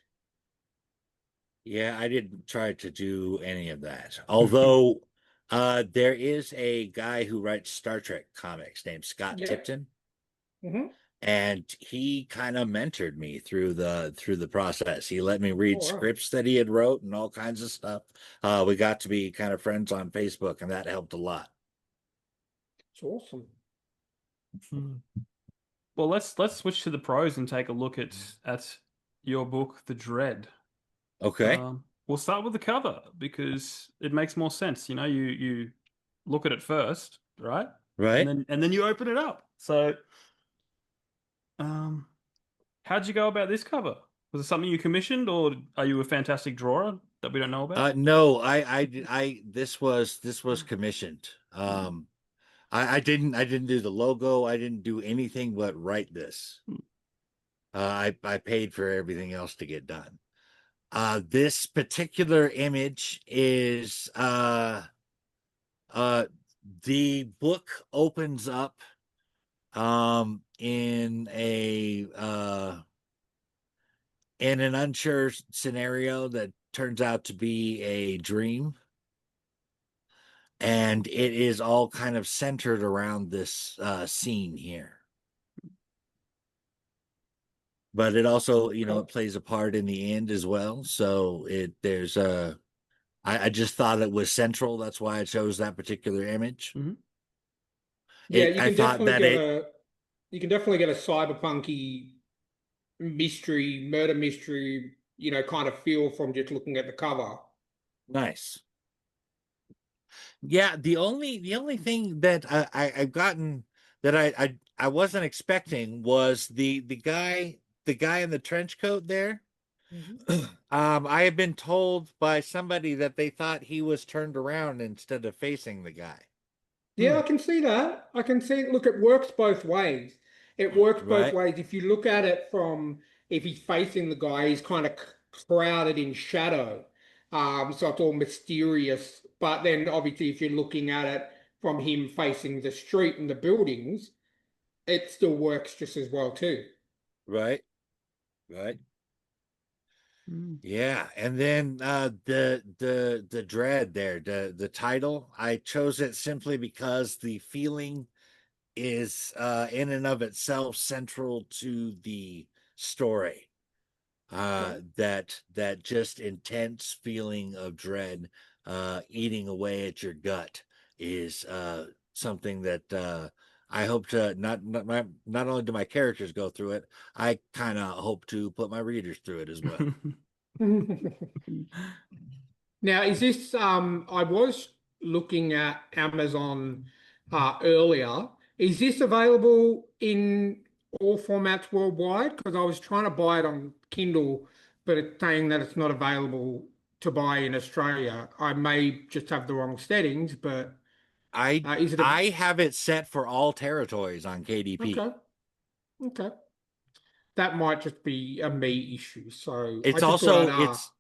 Yeah, I didn't try to do any of that. Although There is a guy who writes Star Trek comics named Scott Yeah. Tipton, Mm-hmm. and he kind of mentored me through the process. He let me read Oh, wow. scripts that he had wrote and all kinds of stuff. We got to be kind of friends on Facebook, and that helped a lot. It's awesome. Hmm. Well, let's switch to the pros and take a look at your book, The Dread. Okay, We'll start with the cover because it makes more sense. You look at it first, right? right. And then you open it up. So, um, how'd you go about this cover? Was it something you commissioned, or are you a fantastic drawer that we don't know about? No, this was commissioned. I didn't do the logo. I didn't do anything but write this. I paid for everything else to get done. This particular image is the book opens up in an unsure scenario that turns out to be a dream, and it is all kind of centered around this scene here. But it also, it plays a part in the end as well. So I just thought it was central. That's why I chose that particular image. Mhm. Yeah, I thought that you can definitely get a cyberpunky mystery, murder mystery, kind of feel from just looking at the cover. nice. Yeah, the only thing that I've gotten that I wasn't expecting was the guy in the trench coat there. Mhm. I have been told by somebody that they thought he was turned around instead of facing the guy. Yeah, I can see that. I can see, look, it works both ways. It works both Right, ways. If you look at it from, if he's facing the guy, he's kind of crowded in shadow. So it's all mysterious. But then obviously, if you're looking at it from him facing the street and the buildings, it still works just as well too. right, right. Mm. Yeah, and then the dread there, the title, I chose it simply because the feeling is in and of itself central to the story. Okay. That just intense feeling of dread eating away at your gut is something that I hope to not only do my characters go through it, I kind of hope to put my readers through it as well. Now, is this I was looking at Amazon earlier. Is this available in all formats worldwide? Because I was trying to buy it on Kindle, but it's saying that it's not available to buy in Australia. I may just have the wrong settings, but I is it a I have it set for all territories on KDP. okay? Okay. That might just be a me issue. So I It's just thought I'd also ask.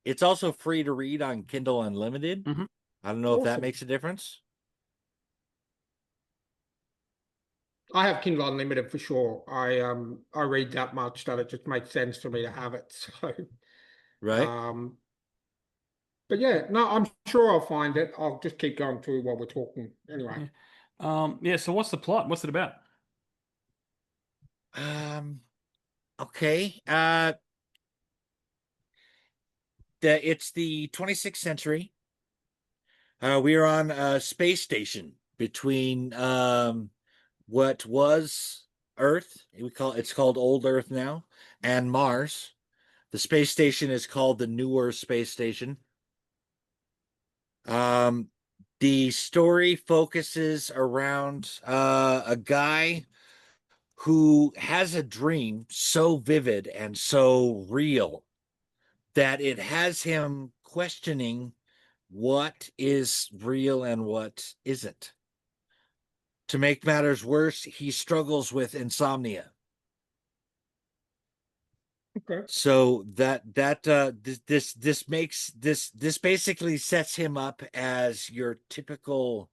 it's also free to read on Kindle Unlimited. Mhm. I don't know if that Awesome. makes a difference, I have Kindle Unlimited for sure. I read that much that it just makes sense for me to have it. So right? but yeah, no, I'm sure I'll find it. I'll just keep going through while we're talking. Anyway. Yeah. Yeah, so what's the plot? What's it about? Um, okay. It's the 26th century. We are on a space station between what was Earth. It's called Old Earth now, and Mars. The space station is called the Newer Space Station. Um, the story focuses around a guy who has a dream so vivid and so real that it has him questioning what is real and what isn't. To make matters worse, he struggles with insomnia. Okay. So this basically sets him up as your typical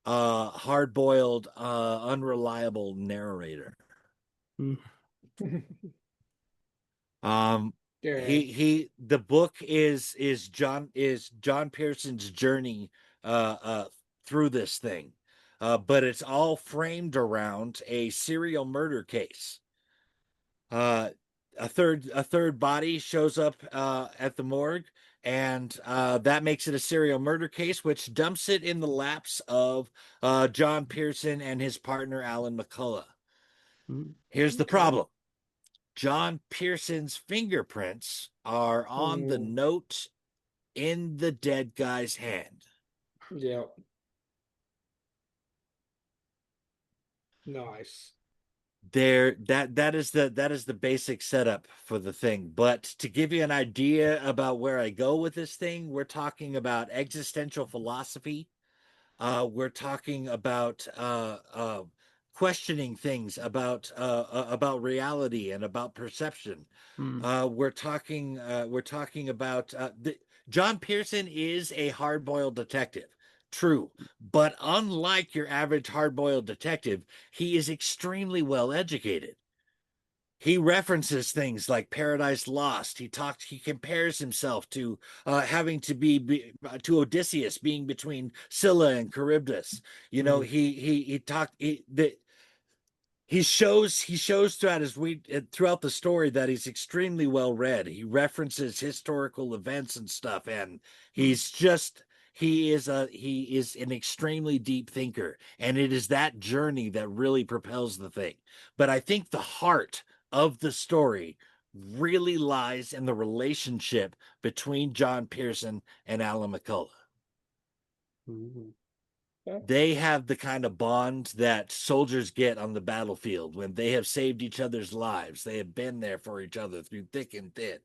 hard-boiled unreliable narrator. Mm. Um Yeah. he the book is John Pearson's journey uh, uh, through this thing, but it's all framed around a serial murder case. A third body shows up at the morgue, and that makes it a serial murder case, which dumps it in the laps of John Pearson and his partner Alan McCullough. Here's the problem. John Pearson's fingerprints are on the note in the dead guy's hand. Yeah. Nice. That is the basic setup for the thing. But to give you an idea about where I go with this thing, we're talking about existential philosophy. We're talking about questioning things about reality and about perception. We're talking about John Pearson is a hard-boiled detective. True, but unlike your average hard-boiled detective, he is extremely well educated. He references things like Paradise Lost. He compares himself to having to be to Odysseus being between Scylla and Charybdis. You know, he shows throughout the story that he's extremely well read. He references historical events and stuff, and he is an extremely deep thinker, and it is that journey that really propels the thing. But I think the heart of the story really lies in the relationship between John Pearson and Alan McCullough. They have the kind of bond that soldiers get on the battlefield when they have saved each other's lives. They have been there for each other through thick and thin.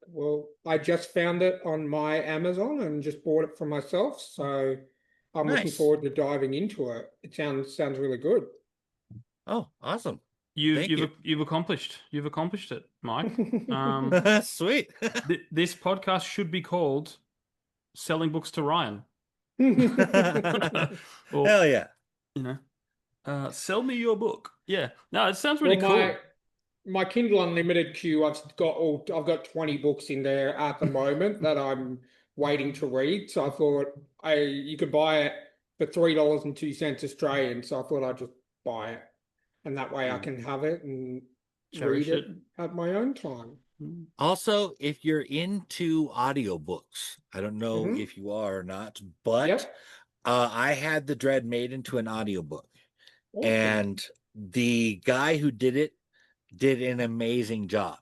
Well, I just found it on my Amazon and just bought it for myself, so I'm looking Nice. forward to diving into it. It sounds really good. Oh, awesome. You've accomplished it, Mike. Sweet. This podcast should be called Selling Books to Ryan. Or, Hell yeah. you know, sell me your book. Yeah. No, it sounds really Well, cool. my Kindle Unlimited queue, I've got 20 books in there at the moment that I'm waiting to read. So I thought you could buy it for $3.02 Australian. So I thought I'd just buy it, and that way I can have it and Cherish read it it. at my own time. Also, if you're into audiobooks, I don't know Mhm. if you are or not, but Yep. I had The Dread made into an audiobook. Awesome. And the guy who did it did an amazing job.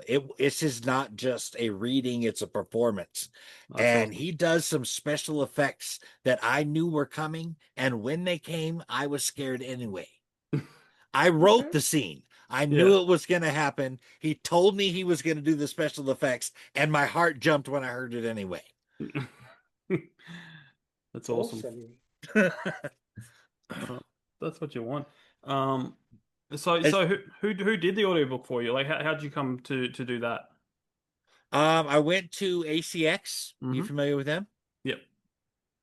It's just not just a reading, it's a performance. That's And awesome. he does some special effects that I knew were coming, and when they came, I was scared anyway. I wrote the scene. I knew it was going to happen. He told me he was going to do the special effects, and my heart jumped when I heard it anyway. That's awesome. That's what you want. So who did the audiobook for you? Like, how'd you come to do that? I went to ACX. You familiar with them? Yep.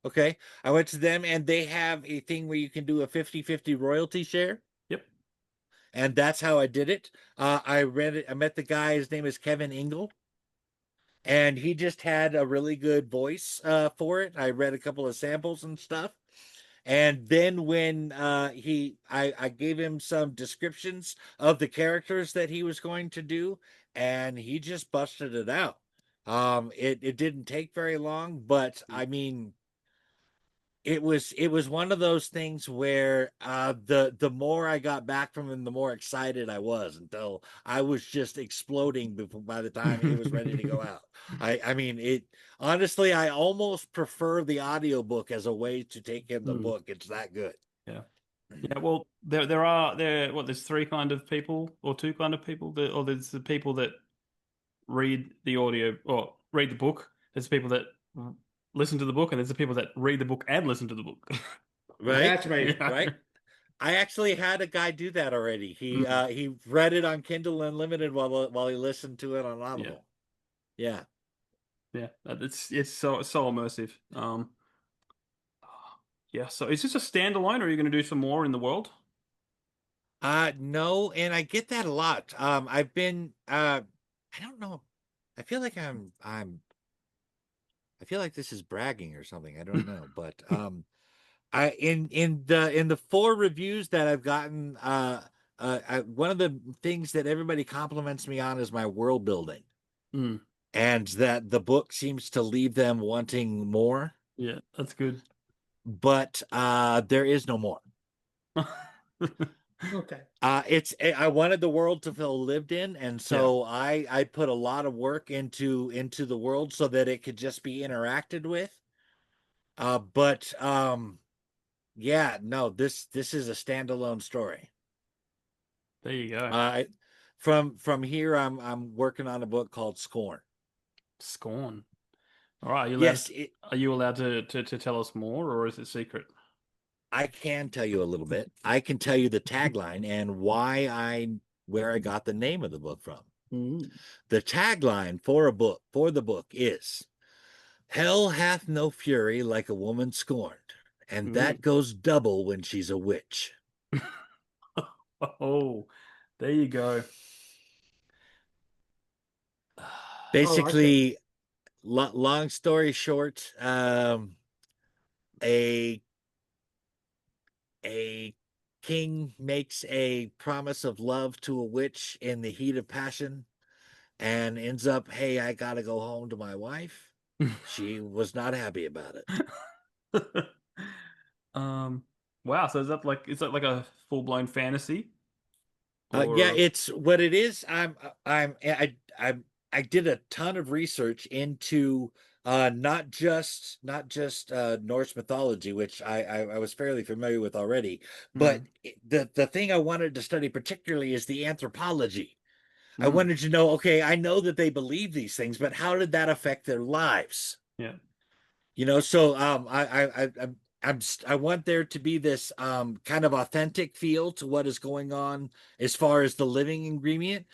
Okay. I went to them, and they have a thing where you can do a 50-50 royalty share. Yep. And that's how I did it. I read it. I met the guy. His name is Kevin Ingle. And he just had a really good voice for it. I read a couple of samples and stuff. And then when I gave him some descriptions of the characters that he was going to do, and he just busted it out. It didn't take very long, but I mean, it was one of those things where the more I got back from him, the more excited I was, until I was just exploding by the time it was ready to go out. I mean, it honestly, I almost prefer the audiobook as a way to take in the book. It's that good. Yeah. Yeah, well, there's three kind of people, or two kind of people, or there's the people that read the audio or read the book. There's people that listen to the book, and there's the people that read the book and listen to the book. Right? That's me. Yeah. Right? I actually had a guy do that already. He read it on Kindle Unlimited while he listened to it on Audible. Yeah. Yeah, it's so immersive. Yeah. So is this a standalone, or are you going to do some more in the world? No, and I get that a lot. I've been I don't know. I feel like I'm I feel like this is bragging or something. I don't know, but I in the 4 reviews that I've gotten, one of the things that everybody compliments me on is my world building, Mm, and that the book seems to leave them wanting more. yeah, that's good. But there is no more. Okay. I wanted the world to feel lived in, and Yeah. so I put a lot of work into the world so that it could just be interacted with. But yeah, no, this is a standalone story. There you go. Uh, from here, I'm working on a book called Scorn. Scorn. All right, Yes, are you allowed to tell us more, or is it secret? I can tell you a little bit. I can tell you the tagline and where I got the name of the book from. Mm. The tagline for the book is Hell hath no fury like a woman scorned, and Mm. that goes double when she's a witch. Oh, there you go. I like it. Basically, long story short, a a king makes a promise of love to a witch in the heat of passion and ends up, hey, I gotta go home to my wife. She was not happy about it. Um, wow. So is that like a full-blown fantasy, Yeah, or it's what it is. I did a ton of research into not just Norse mythology, which I was fairly familiar with already, but mm, the thing I wanted to study particularly is the anthropology. I mm, wanted to know, okay, I know that they believe these things, but how did that affect their lives? yeah. So I want there to be this kind of authentic feel to what is going on as far as the living ingredient.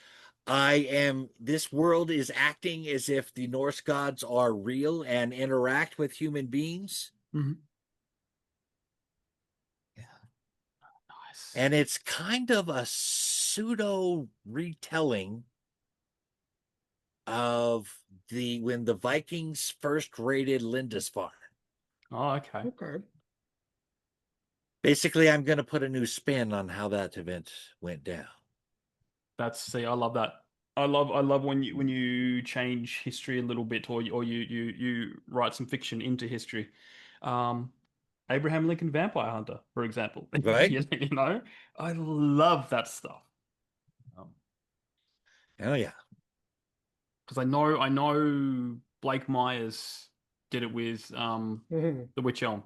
This world is acting as if the Norse gods are real and interact with human beings. Mhm. Nice. And it's kind of a pseudo retelling of when the Vikings first raided Lindisfarne. Oh, okay. Okay. Basically, I'm going to put a new spin on how that event went down. I love that. I love when you change history a little bit, or you write some fiction into history. Um, Abraham Lincoln Vampire Hunter, for example. Right? You know, I love that stuff. Oh, yeah. Because I know Blake Myers did it with Mhm. the Witch Elm,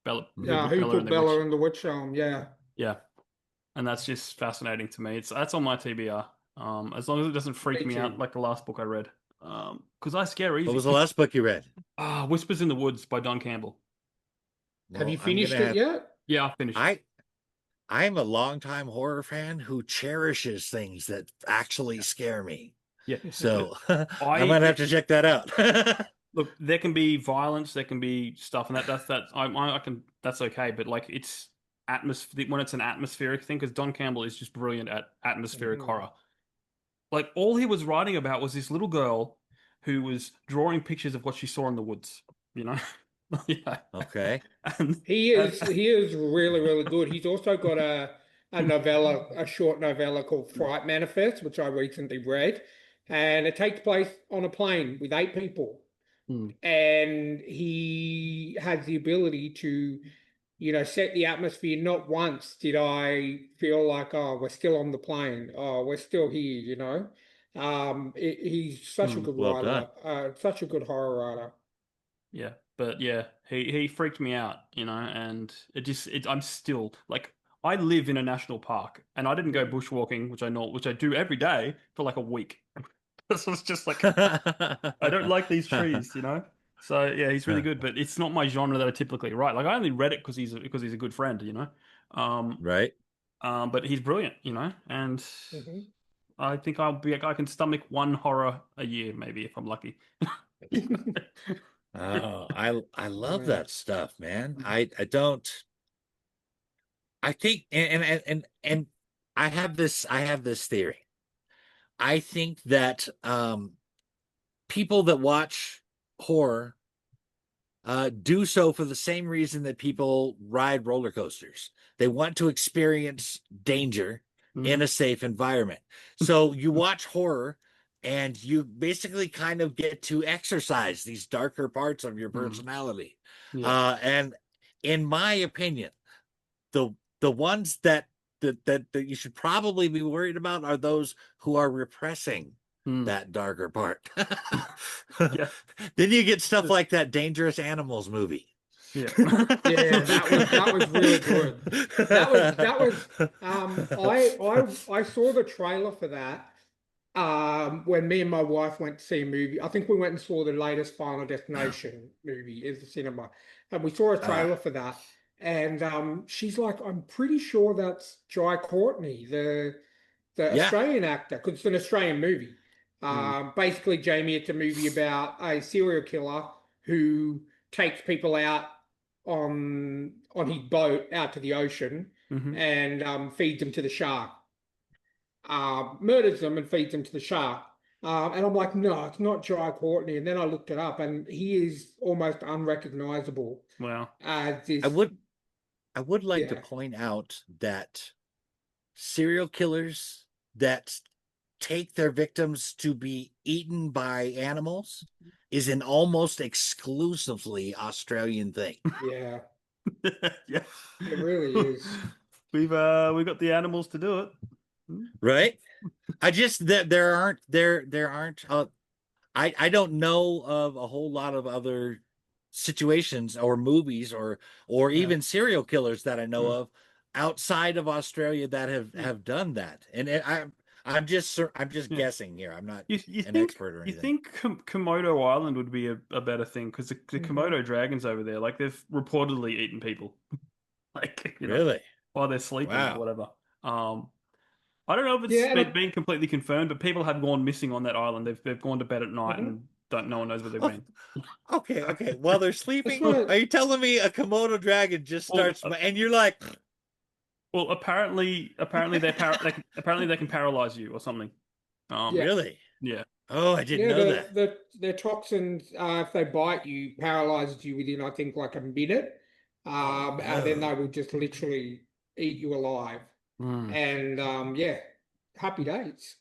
Yeah, Mhm. who Bella and put the Witch. Bella in the witch elm? Yeah. Yeah, and that's just fascinating to me. It's that's on my TBR. As long as it doesn't freak Me me out too. like the last book I read. Because I scare What was easy. the last book you read? Whispers in the Woods by Don Campbell. Have Well, you finished it yet? Yeah, I finished it. I I'm a longtime horror fan who cherishes things that actually scare me. Yeah, but So I I might have to check that out. look. There can be violence. There can be stuff, and that's I can that's okay. But like it's atmosphere when it's an atmospheric thing, because Don Campbell is just brilliant at atmospheric Mhm. horror. Like all he was writing about was this little girl who was drawing pictures of what she saw in the woods, you know? Yeah. Okay. And He is really, really good. He's also got a short novella called Fright Manifest, which I recently read. And it takes place on a plane with 8 people. mm, And he has the ability to, set the atmosphere. Not once did I feel like, oh, we're still on the plane. Oh, we're still here. He's such a mm, good Well writer, done. such a good horror writer. yeah. But yeah, he freaked me out, and I'm still like I live in a national park and I didn't go bushwalking, which I do every day for like a week. This was just like I don't like these trees. So yeah, he's really good, but it's not my genre that I typically write. Like I only read it because he's a good friend. Um, Right. but he's brilliant. And Mhm. I think I can stomach one horror a year, maybe if I'm lucky. Oh, I love Yeah. that stuff, man. I don't I think and I have this theory. I think that people that watch horror do so for the same reason that people ride roller coasters. They want to experience danger in a safe environment. So you watch horror and you basically kind of get to exercise these darker parts of your personality. Yeah. And in my opinion, the ones that you should probably be worried about are those who are repressing that darker part. Yeah. Then you get stuff like that Dangerous Animals movie. Yeah. Yeah, that was really good. I saw the trailer for that when me and my wife went to see a movie. I think we went and saw the latest Final Destination movie in the cinema, and we saw a trailer for that. And she's like, "I'm pretty sure that's Jai Courtney, the Australian actor, because it's an Australian movie. Basically, Jamie, it's a movie about a serial killer who takes people out on his boat out to the ocean and feeds them to the shark. Murders them and feeds them to the shark. And I'm like, no, it's not Jai Courtney. And then I looked it up, and he is almost unrecognizable. Wow. As this, I would like to point out that serial killers that take their victims to be eaten by animals is an almost exclusively Australian thing. Yeah. Yeah. It really is. We've got the animals to do it. Right? I just that there aren't I don't know of a whole lot of other situations or movies or even serial killers that I know of outside of Australia that have done that. And I'm just guessing here. I'm not an expert or anything. You think Komodo Island would be a better thing because the Komodo dragons over there, like they've reportedly eaten people, like really while they're sleeping or whatever. I don't know if it's been completely confirmed, but people have gone missing on that island. They've gone to bed at night and no one knows where they went. Okay. While they're sleeping, are you telling me a Komodo dragon just starts and you're like? Well, apparently they can paralyze you or something. Really? Yeah. Oh, I didn't know that. The toxins, if they bite you, paralyzes you within, I think, like a minute. And then they will just literally eat you alive. And happy days.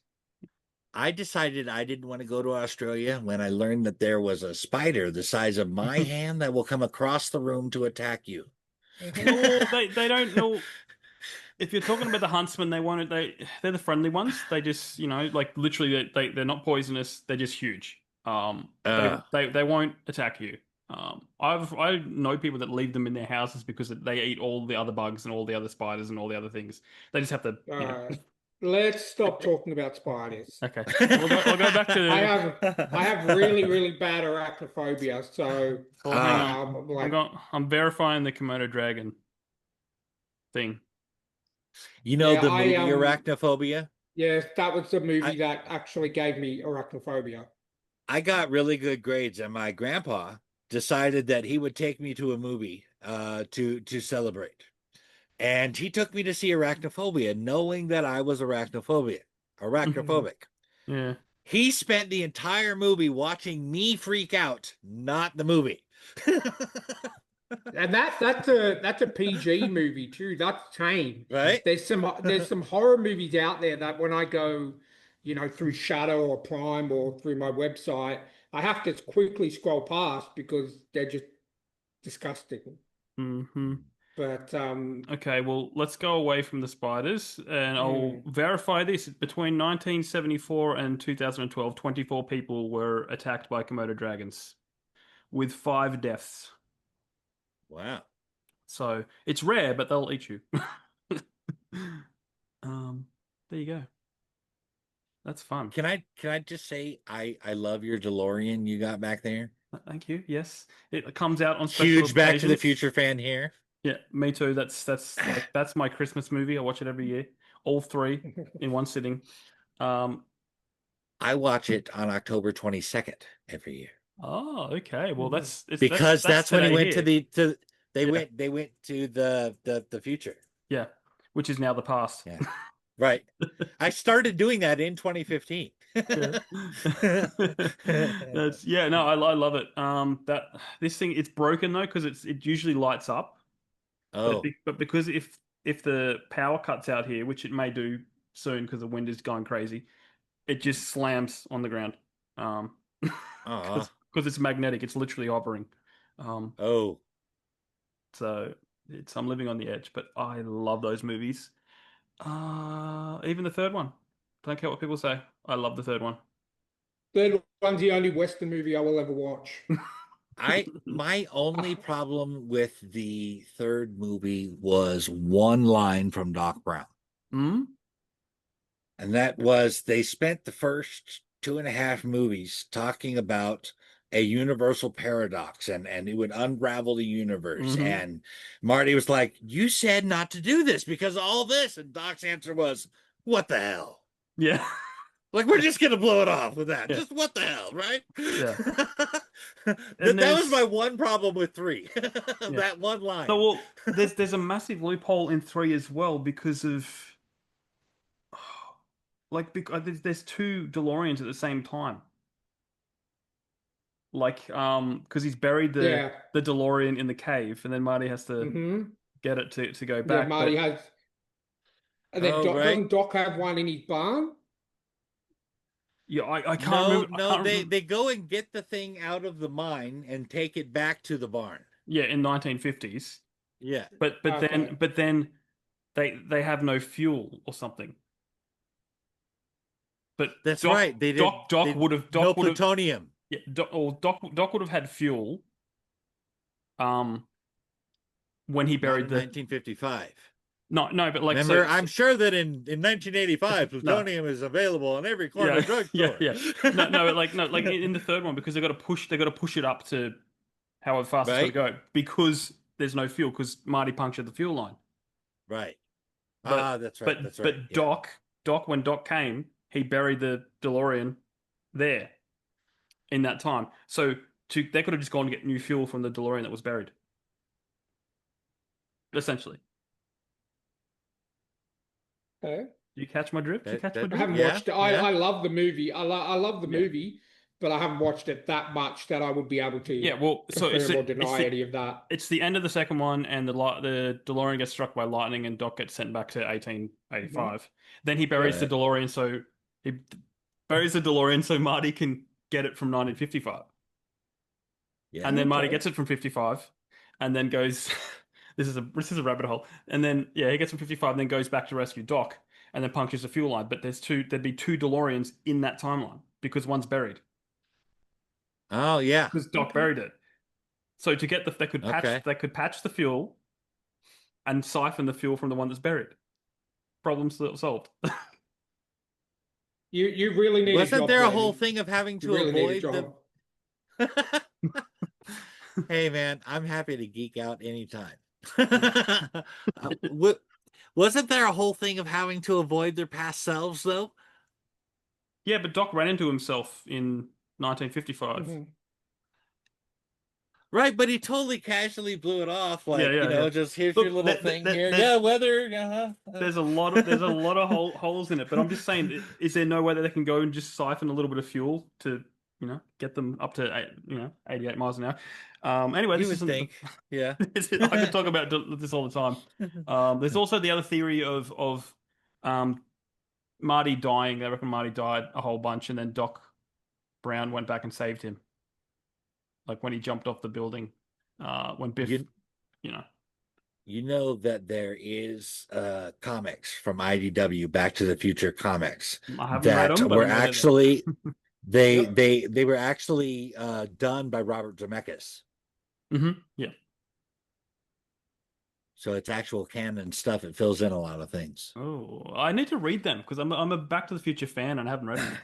I decided I didn't want to go to Australia when I learned that there was a spider the size of my hand that will come across the room to attack you. Well, they don't know. If you're talking about the huntsman, they're the friendly ones. They just, like literally they're not poisonous. They're just huge. They won't attack you. I know people that leave them in their houses because they eat all the other bugs and all the other spiders and all the other things. They just have to. Let's stop talking about spiders. Okay, I'll go back to. I have really, really bad arachnophobia. So hang on. I'm verifying the Komodo dragon thing. You know the movie Arachnophobia? Yes, that was the movie that actually gave me arachnophobia. I got really good grades, and my grandpa decided that he would take me to a movie to celebrate. And he took me to see Arachnophobia, knowing that I was arachnophobic. Yeah. He spent the entire movie watching me freak out, not the movie. And that's a PG movie too. That's tame. Right. There's some horror movies out there that when I go, through Shudder or Prime or through my website, I have to quickly scroll past because they're just disgusting. But okay, well, let's go away from the spiders and I'll verify this. Between 1974 and 2012, 24 people were attacked by Komodo dragons with 5 deaths. Wow. So it's rare, but they'll eat you. There you go. That's fun. Can I just say I love your DeLorean you got back there? Thank you. Yes. It comes out on special Huge Back to the occasions. Future fan here. Yeah, me too. That's my Christmas movie. I watch it every year. All 3 in one sitting. I watch it on October 22nd every year. Oh, okay. Well, that's when he went to they went to the future. Yeah, which is now the past. Yeah. Right. I started doing that in 2015. Yeah. That's no, I love it. That this thing it's broken though because it usually lights up, Oh, but because if the power cuts out here, which it may do soon because the wind is going crazy, it just slams on the ground. Um, uh, because it's magnetic, it's literally hovering. Um, oh, so it's I'm living on the edge, but I love those movies. Even the third one. Don't care what people say. I love the third one. Third one's the only Western movie I will ever watch. my only problem with the third movie was one line from Doc Brown. Hmm? And that was they spent the first 2.5 movies talking about a universal paradox and it would unravel the universe. Mm-hmm. And Marty was like, "You said not to do this because of all this." And Doc's answer was, "What the hell?" Yeah. Like, we're just gonna blow it off with that. Yeah. Just what the hell, right? Yeah. That was my one problem with 3. Yeah. That one line. So well, there's a massive loophole in 3 as well because of like because there's 2 DeLoreans at the same time. Like because he's buried Yeah. the DeLorean in the cave and then Marty has to Hmm. get it to go Yeah, back. Marty But has. And then Oh, right. Doesn't Doc have one in his barn? yeah, I can't No, remember. I no, can't they remember. they go and get the thing out of the mine and take it back to the barn. Yeah, in 1950s. Yeah. Okay. But then they have no fuel or something. But That's right. Doc would have no plutonium. yeah, Doc would have had fuel um when he Not buried in the 1955. no but like Remember, I'm sure that in 1985 no plutonium is available in every corner yeah drugstore. like in the third one because they got to push it up to however fast it's got to Right? go because there's no fuel because Marty punctured the fuel line. Right. But That's right. but That's right. but Yeah. Doc when Doc came, he buried the DeLorean there in that time. So they could have just gone and get new fuel from the DeLorean that was buried. Essentially. Okay. Do you catch my drift? You catch my I drift? haven't Yeah, watched it. yeah. I love the movie. I love the Yeah. movie, but I haven't watched it that much that I would be able to Yeah, well, so confirm or deny any of that. it's the end of the second one, and the DeLorean gets struck by lightning, and Doc gets sent back to 1885. Then he buries the Right. DeLorean, so he buries the DeLorean so Marty can get it from 1955. Yeah. And then Marty Okay. gets it from 55 and then goes this is a rabbit hole. And then yeah, he gets from 55 and then goes back to rescue Doc and then punctures the fuel line. But there'd be 2 DeLoreans in that timeline because one's buried. Oh, yeah. Because Doc Okay. buried it. So to get Okay. they could patch the fuel and siphon the fuel from the one that's buried. Problem solved. You really need a Wasn't job, there a Jamie. whole thing of having You to really need a avoid the job. Hey, man, I'm happy to geek out anytime. Wasn't there a whole thing of having to avoid their past selves, though? Yeah, but Doc ran into himself in 1955. Mhm. Right, but he totally casually blew it off, like, Yeah. just here's Look, your little thing here. there's, Yeah, weather. there's a lot of holes in it, but I'm just saying, is there no way that they can go and just siphon a little bit of fuel to, get them up to 88 miles an hour? Anyway, You this would isn't. think, yeah. I could talk about this all the time. There's also the other theory of Marty dying. They reckon Marty died a whole bunch, and then Doc Brown went back and saved him, like when he jumped off the building. When Biff, You know that there is comics from IDW, Back to the Future comics, I haven't read that them, but were I know they're there. actually Yep. they were actually done by Robert Zemeckis. Yeah. So it's actual canon stuff. It fills in a lot of things. Oh, I need to read them because I'm a Back to the Future fan and I haven't read them.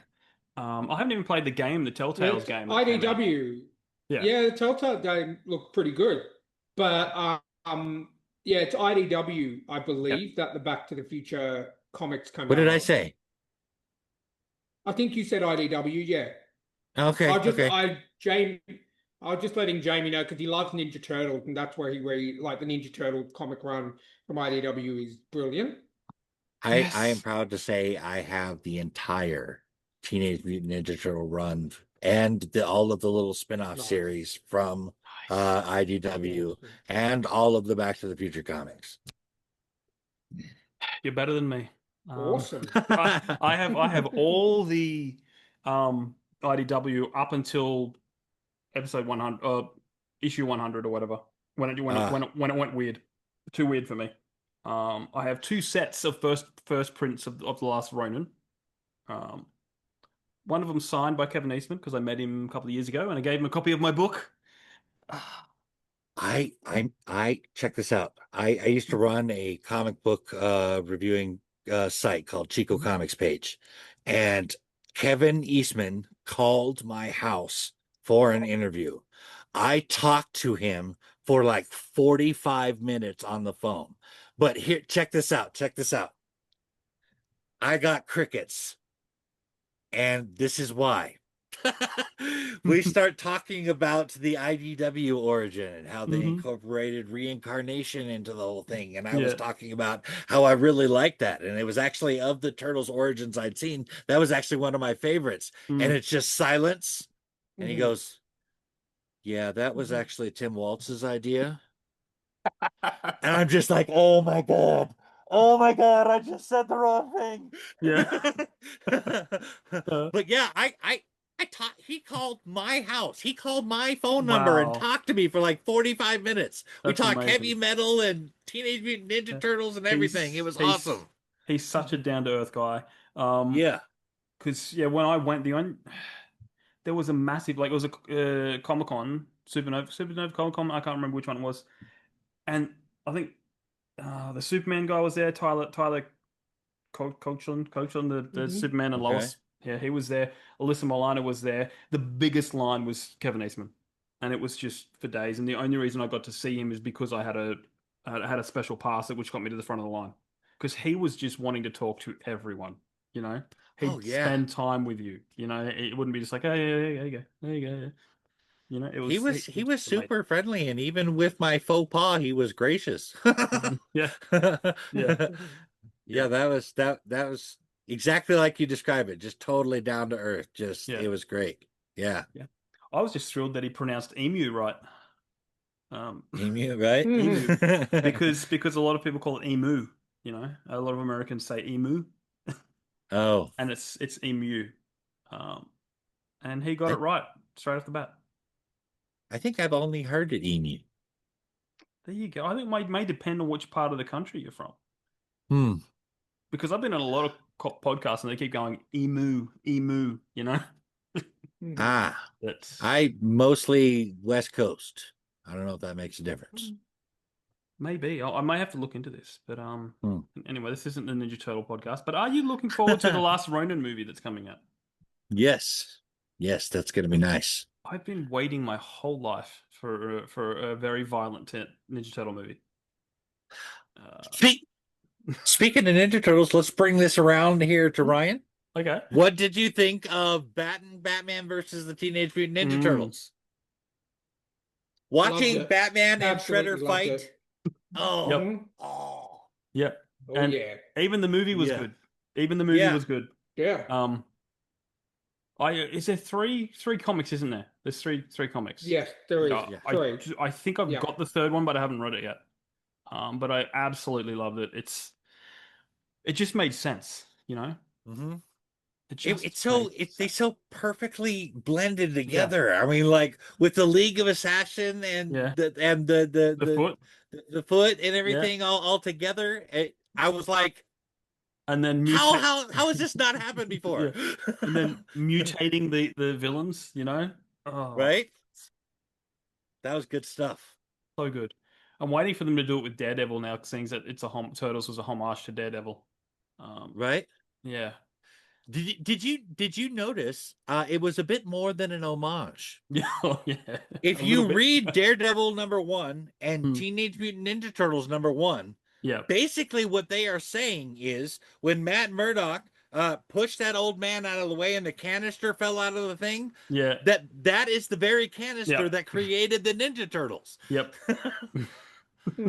I haven't even played the game, the Telltale's It's game that came out. IDW. Yeah. Yeah, the Telltale game looked pretty good. But yeah, it's IDW, I believe, that the Back to the Future comics come What out did I of. say? I think you said IDW, yeah. Okay, okay. I was just letting Jamie know because he loves Ninja Turtles, and that's where he like the Ninja Turtle comic run from IDW is brilliant. I am Yes. proud to say I have the entire Teenage Mutant Ninja Turtle run and all of the little spin-off Nice. series from Nice. IDW Awesome. and all of the Back to the Future comics. You're better than me. Awesome. I have all the IDW up until episode 100, issue 100 or whatever. When it went weird, too weird for me. I have two sets of first prints of the Last Ronin. Um, one of them signed by Kevin Eastman because I met him a couple of years ago, and I gave him a copy of my book. I check this out. I used to run a comic book reviewing site called Chico Comics Page, and Kevin Eastman called my house for an interview. I talked to him for like 45 minutes on the phone. But here, check this out. Check this out. I got crickets, and this is why. We start talking about the IDW origin and how they Mhm. incorporated reincarnation into the whole thing. And I Yeah. was talking about how I really liked that. And it was actually of the Turtles origins I'd seen, that was actually one of my favorites. And Mm. it's just silence. And he Mhm. goes, yeah, that was actually Tim Waltz's idea. And I'm just like, oh my God. Oh my God, I just said the wrong thing. Yeah. But yeah, I taught he called my house. He called my phone number and Wow. talked to me for like 45 minutes. We That's talked heavy amazing. metal and Teenage Mutant Ninja Yeah. Turtles and everything. It was He's awesome. he's such a down to earth guy. Yeah. Because yeah, when I went, there was a massive like it was a Comic Con Supernova Comic Con. I can't remember which one it was, and I think the Superman guy was there. Tyler Coachland, the Mhm. Superman and Okay. Lois. Yeah, he was there. Alyssa Milano was there. The biggest line was Kevin Eastman, and it was just for days. And the only reason I got to see him is because I had a special pass which got me to the front of the line because he was just wanting to talk to everyone. You know, Oh he'd yeah. spend time with you. You know, it wouldn't be just like, oh yeah, yeah, there you go, there you go. Yeah. You know, He was amazing. super friendly, and even with my faux pas, he was gracious. Yeah, yeah, Yeah, yeah, that was exactly like you describe it. Just totally down to earth. Just yeah, it was great. Yeah. yeah. I was just thrilled that he pronounced emu right. Um, Emu, right? emu, because a lot of people call it emu. You know, a lot of Americans say emu, Oh, and it's emu. Um, and he got it I right straight off the bat. I think I've only heard it emu. There you go. I think it may depend on which part of the country you're from, Hmm. because I've been on a lot of podcasts and they keep going emu, emu. You know, Mhm. Ah, that's I mostly West Coast. I don't know if that makes a difference. maybe I may have to look into this. But Hmm. anyway, this isn't the Ninja Turtle podcast. But are you looking forward to the last Ronin movie that's coming out? Yes. Yes, that's gonna be nice. I've been waiting my whole life for a very violent Ninja Turtle movie. Uh, Speak, Speaking of Ninja Turtles, let's bring this around here to Ryan. okay. What did you think of Batman versus the Teenage Mutant Ninja Mm, Turtles? Loved Watching it. Batman and Absolutely Shredder loved fight. it. Oh, yep. Mhm. oh, Yep. Oh And yeah. even the movie was yeah, good. Even the movie yeah. was good. Yeah. I is there three comics, isn't there? There's three comics. Yes, there is. Yeah, Yeah. Three. I think I've Yeah. got the third one, but I haven't read it yet. But I absolutely loved it. It just made sense, you know. Mm-hmm. It just It's made so they sense. so perfectly blended Yeah, together. I mean, like with the League of Assassin yeah. and The foot, the foot and yeah, everything all together. I was like, and then mutate. how has this not happened before? Yeah, and then mutating the villains, you know. Oh, Right? That was good stuff. so good. I'm waiting for them to do it with Daredevil now, seeing that Turtles was a homage to Daredevil. Right? Yeah, Did you notice it was a bit more than an homage? yeah, oh, yeah, If a little you bit. read Daredevil #1 and Hmm. Teenage Mutant Ninja Turtles #1, Yeah, basically what they are saying is when Matt Murdock pushed that old man out of the way and the canister fell out of the thing, yeah, that is the very canister yeah, that created the Ninja Turtles. yep.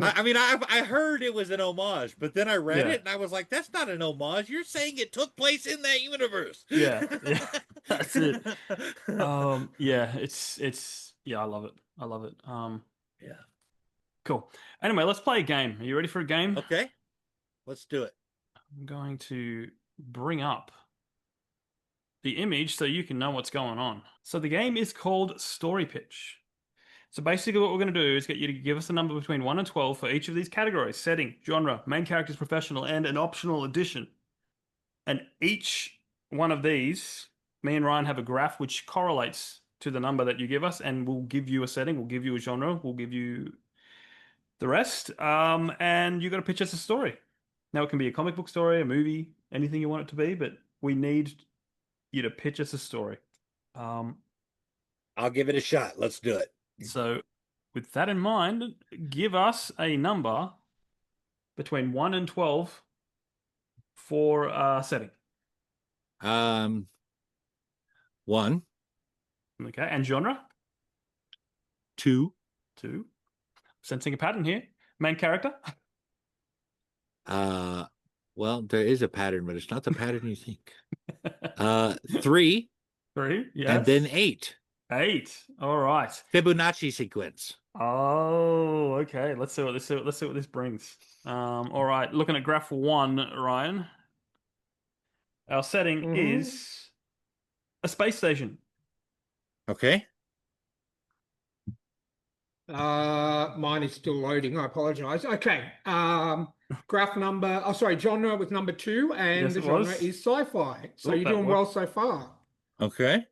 I mean, I heard it was an homage, but then I read Yeah. it and I was like, that's not an homage. You're saying it took place in that universe. Yeah, yeah, that's it. Yeah, it's yeah, I love it. I love it. Yeah. Cool. Anyway, let's play a game. Are you ready for a game? Okay, let's do it. I'm going to bring up the image so you can know what's going on. So the game is called Story Pitch. So basically what we're going to do is get you to give us a number between 1 and 12 for each of these categories: setting, genre, main characters, professional, and an optional addition. And each one of these, me and Ryan have a graph which correlates to the number that you give us, and we'll give you a setting, we'll give you a genre, we'll give you the rest. And you got to pitch us a story. Now, it can be a comic book story, a movie, anything you want it to be, but we need you to pitch us a story. I'll give it a shot. Let's do it. So, with that in mind, give us a number between 1 and 12 for setting. 1, Okay, and genre? 2. 2. Sensing a pattern here. Main character? Well, there is a pattern, but it's not the pattern you think. 3, 3, yes. and then 8. 8. All right. Fibonacci sequence. Oh, okay. Let's see what this brings. All right. Looking at graph 1, Ryan. Our setting is a space station. Okay. Mine is still loading. I apologize. Okay. Graph number. Oh, sorry. Genre was number 2, and Yes, the it genre was. is sci-fi. So Oh, you're that doing worked. well so far. Okay.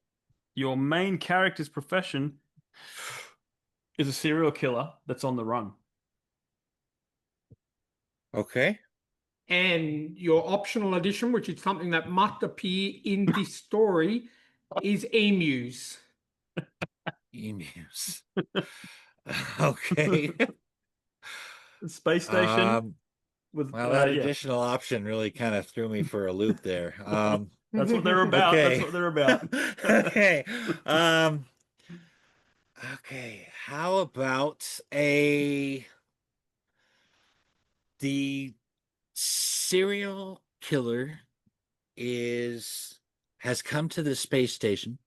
Your main character's profession is a serial killer that's on the run. Okay. And your optional addition, which is something that must appear in this story, is emus. Emus. Okay. Space station with Well, that yeah. additional option really kind of threw me for a loop there. That's what they're about. Okay. That's what they're about. Okay. Okay. How about the serial killer has come to the space station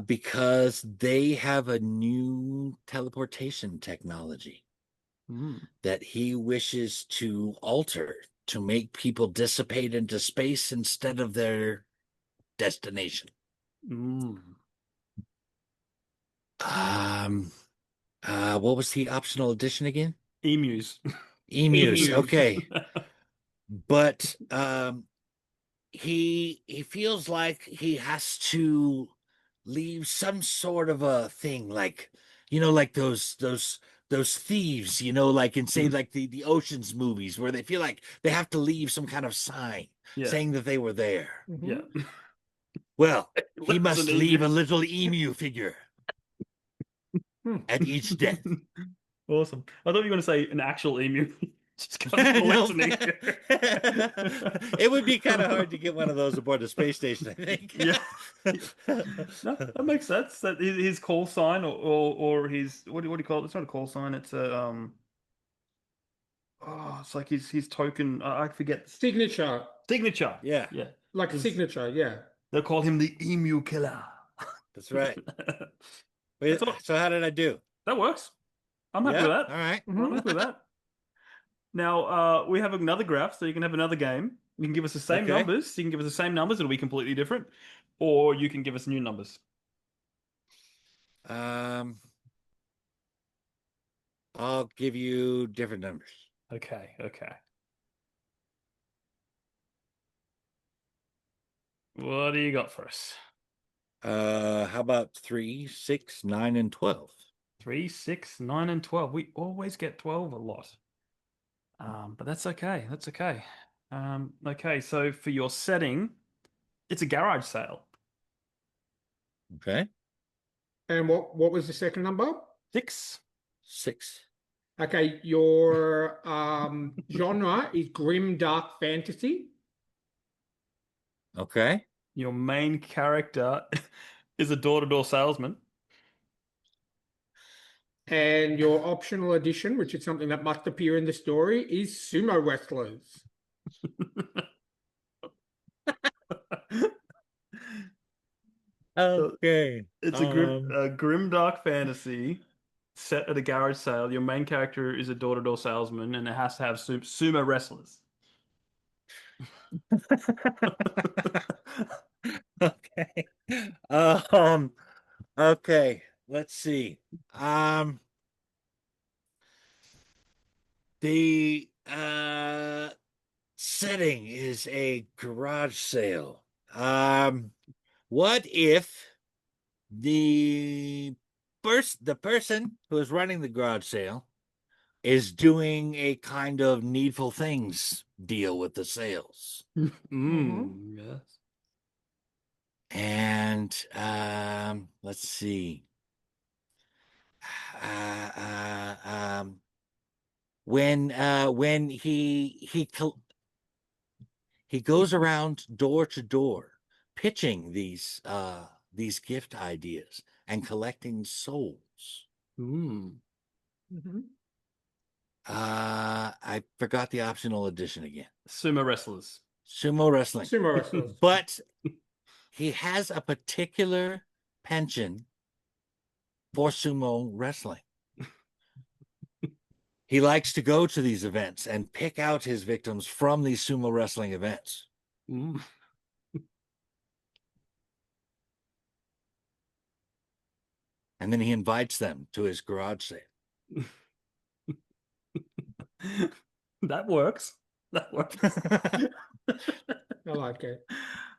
because they have a new teleportation technology that he wishes to alter to make people dissipate into space instead of their destination. What was the optional addition again? Emus. Emus. Okay. But he feels like he has to leave some sort of a thing, like like those thieves, like in, say, like the Ocean's movies, where they feel like they have to leave some kind of sign saying that they were there. Yeah. Well, he must Listen, leave emu. a little emu figure at each death. Awesome. I thought you were going to say an actual emu. Just kind of No. listening. It would be kind of hard to get one of those aboard the space station, I think. Yeah. No, that makes sense. That his call sign or his what do you call it? It's not a call sign. It's a it's like his token. I forget. Signature. Signature. Yeah. Yeah. Like a signature, yeah. They'll call him the emu killer. That's right. Wait, so how did I do? That works. I'm happy with that. All right. I'm happy with that. Now, we have another graph, so you can have another game. You can give us the same numbers. You can give us the same numbers. It'll be completely different. Or you can give us new numbers. I'll give you different numbers. Okay. What do you got for us? How about 3, 6, 9, and 12? 3, 6, 9, and 12. We always get 12 a lot. But that's okay. That's okay. Okay, so for your setting, it's a garage sale. Okay. And what was the second number? 6. 6. Okay, your genre is grim dark fantasy. Okay. Your main character is a door-to-door salesman. And your optional addition, which is something that must appear in the story, is sumo wrestlers. Okay. It's a grim dark fantasy set at a garage sale. Your main character is a door-to-door salesman, and it has to have sumo wrestlers. Okay. Um, okay. Let's see. The setting is a garage sale. What if the person who is running the garage sale is doing a kind of needful things deal with the sales? Yes. And let's see. When he goes around door to door pitching these gift ideas and collecting souls. I forgot the optional addition again. Sumo wrestlers. Sumo wrestling. Sumo wrestlers. But he has a particular penchant for sumo wrestling. He likes to go to these events and pick out his victims from these sumo wrestling events. Mm. And then he invites them to his garage sale. That works. That works. I like it.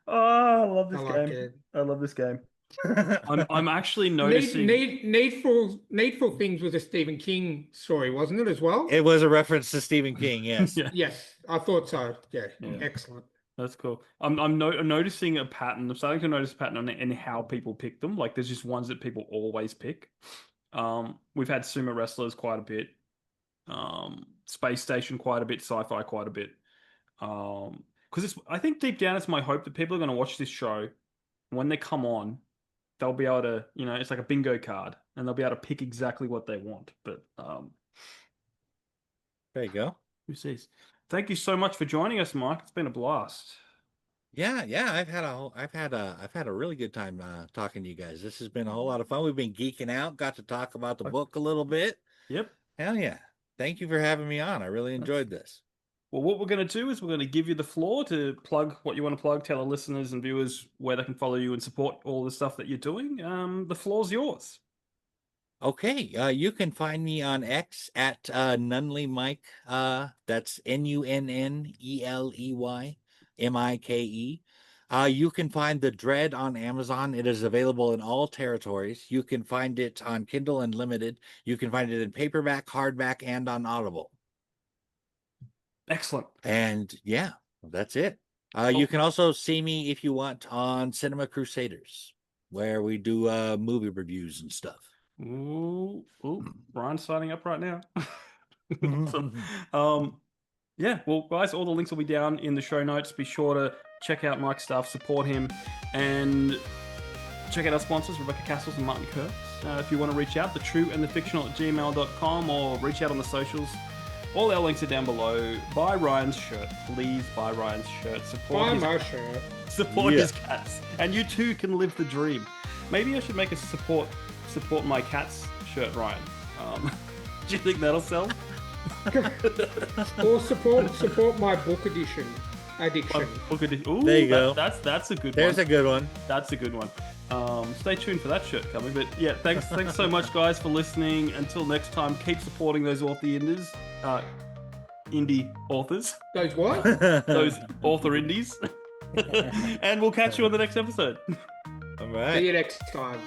Oh, I love this I game. like it. I love this game. I'm actually noticing. Needful Things was a Stephen King story, wasn't it, as well? It was a reference to Stephen King, yes. Yeah. Yes, I thought so. Yeah. Yeah. Excellent. That's cool. I'm noticing a pattern. I'm starting to notice a pattern in how people pick them. Like there's just ones that people always pick. We've had sumo wrestlers quite a bit. Space Station quite a bit. Sci-fi quite a bit. Because I think deep down it's my hope that people are going to watch this show. When they come on, they'll be able to, it's like a bingo card, and they'll be able to pick exactly what they want. But there you go. Who sees? Thank you so much for joining us, Mike. It's been a blast. Yeah. I've had a really good time talking to you guys. This has been a whole lot of fun. We've been geeking out. Got to talk about the book a little bit. Yep. Hell yeah! Thank you for having me on. I really enjoyed this. Well, what we're going to do is we're going to give you the floor to plug what you want to plug. Tell our listeners and viewers where they can follow you and support all the stuff that you're doing. The floor's yours. Okay, you can find me on X at Nunneley Mike. That's NUNNELEY MIKE. You can find The Dread on Amazon. It is available in all territories. You can find it on Kindle Unlimited. You can find it in paperback, hardback, and on Audible. Excellent. And yeah, that's it. You can also see me if you want on Cinema Crusaders, where we do movie reviews and stuff. Ooh, Brian's signing up right now. Yeah, well, guys, all the links will be down in the show notes. Be sure to check out Mike's stuff, support him, and check out our sponsors, Rebecca Castles and Martin Kurtz. If you want to reach out, thetrueandthefictional@gmail.com, or reach out on the socials. All our links are down below. Buy Ryan's shirt. Please buy Ryan's shirt. Buy my shirt. Support his cats. And you too can live the dream. Maybe I should make a support my cats shirt, Ryan. Do you think that'll sell? Or support my book addiction. Addiction. Ooh, there you go. That's a good one. There's a good one. That's a good one. Stay tuned for that shirt coming. But yeah, thanks so much, guys, for listening. Until next time, keep supporting those indie authors. Those what? Those author indies. And we'll catch you on the next episode. All right. See you next time.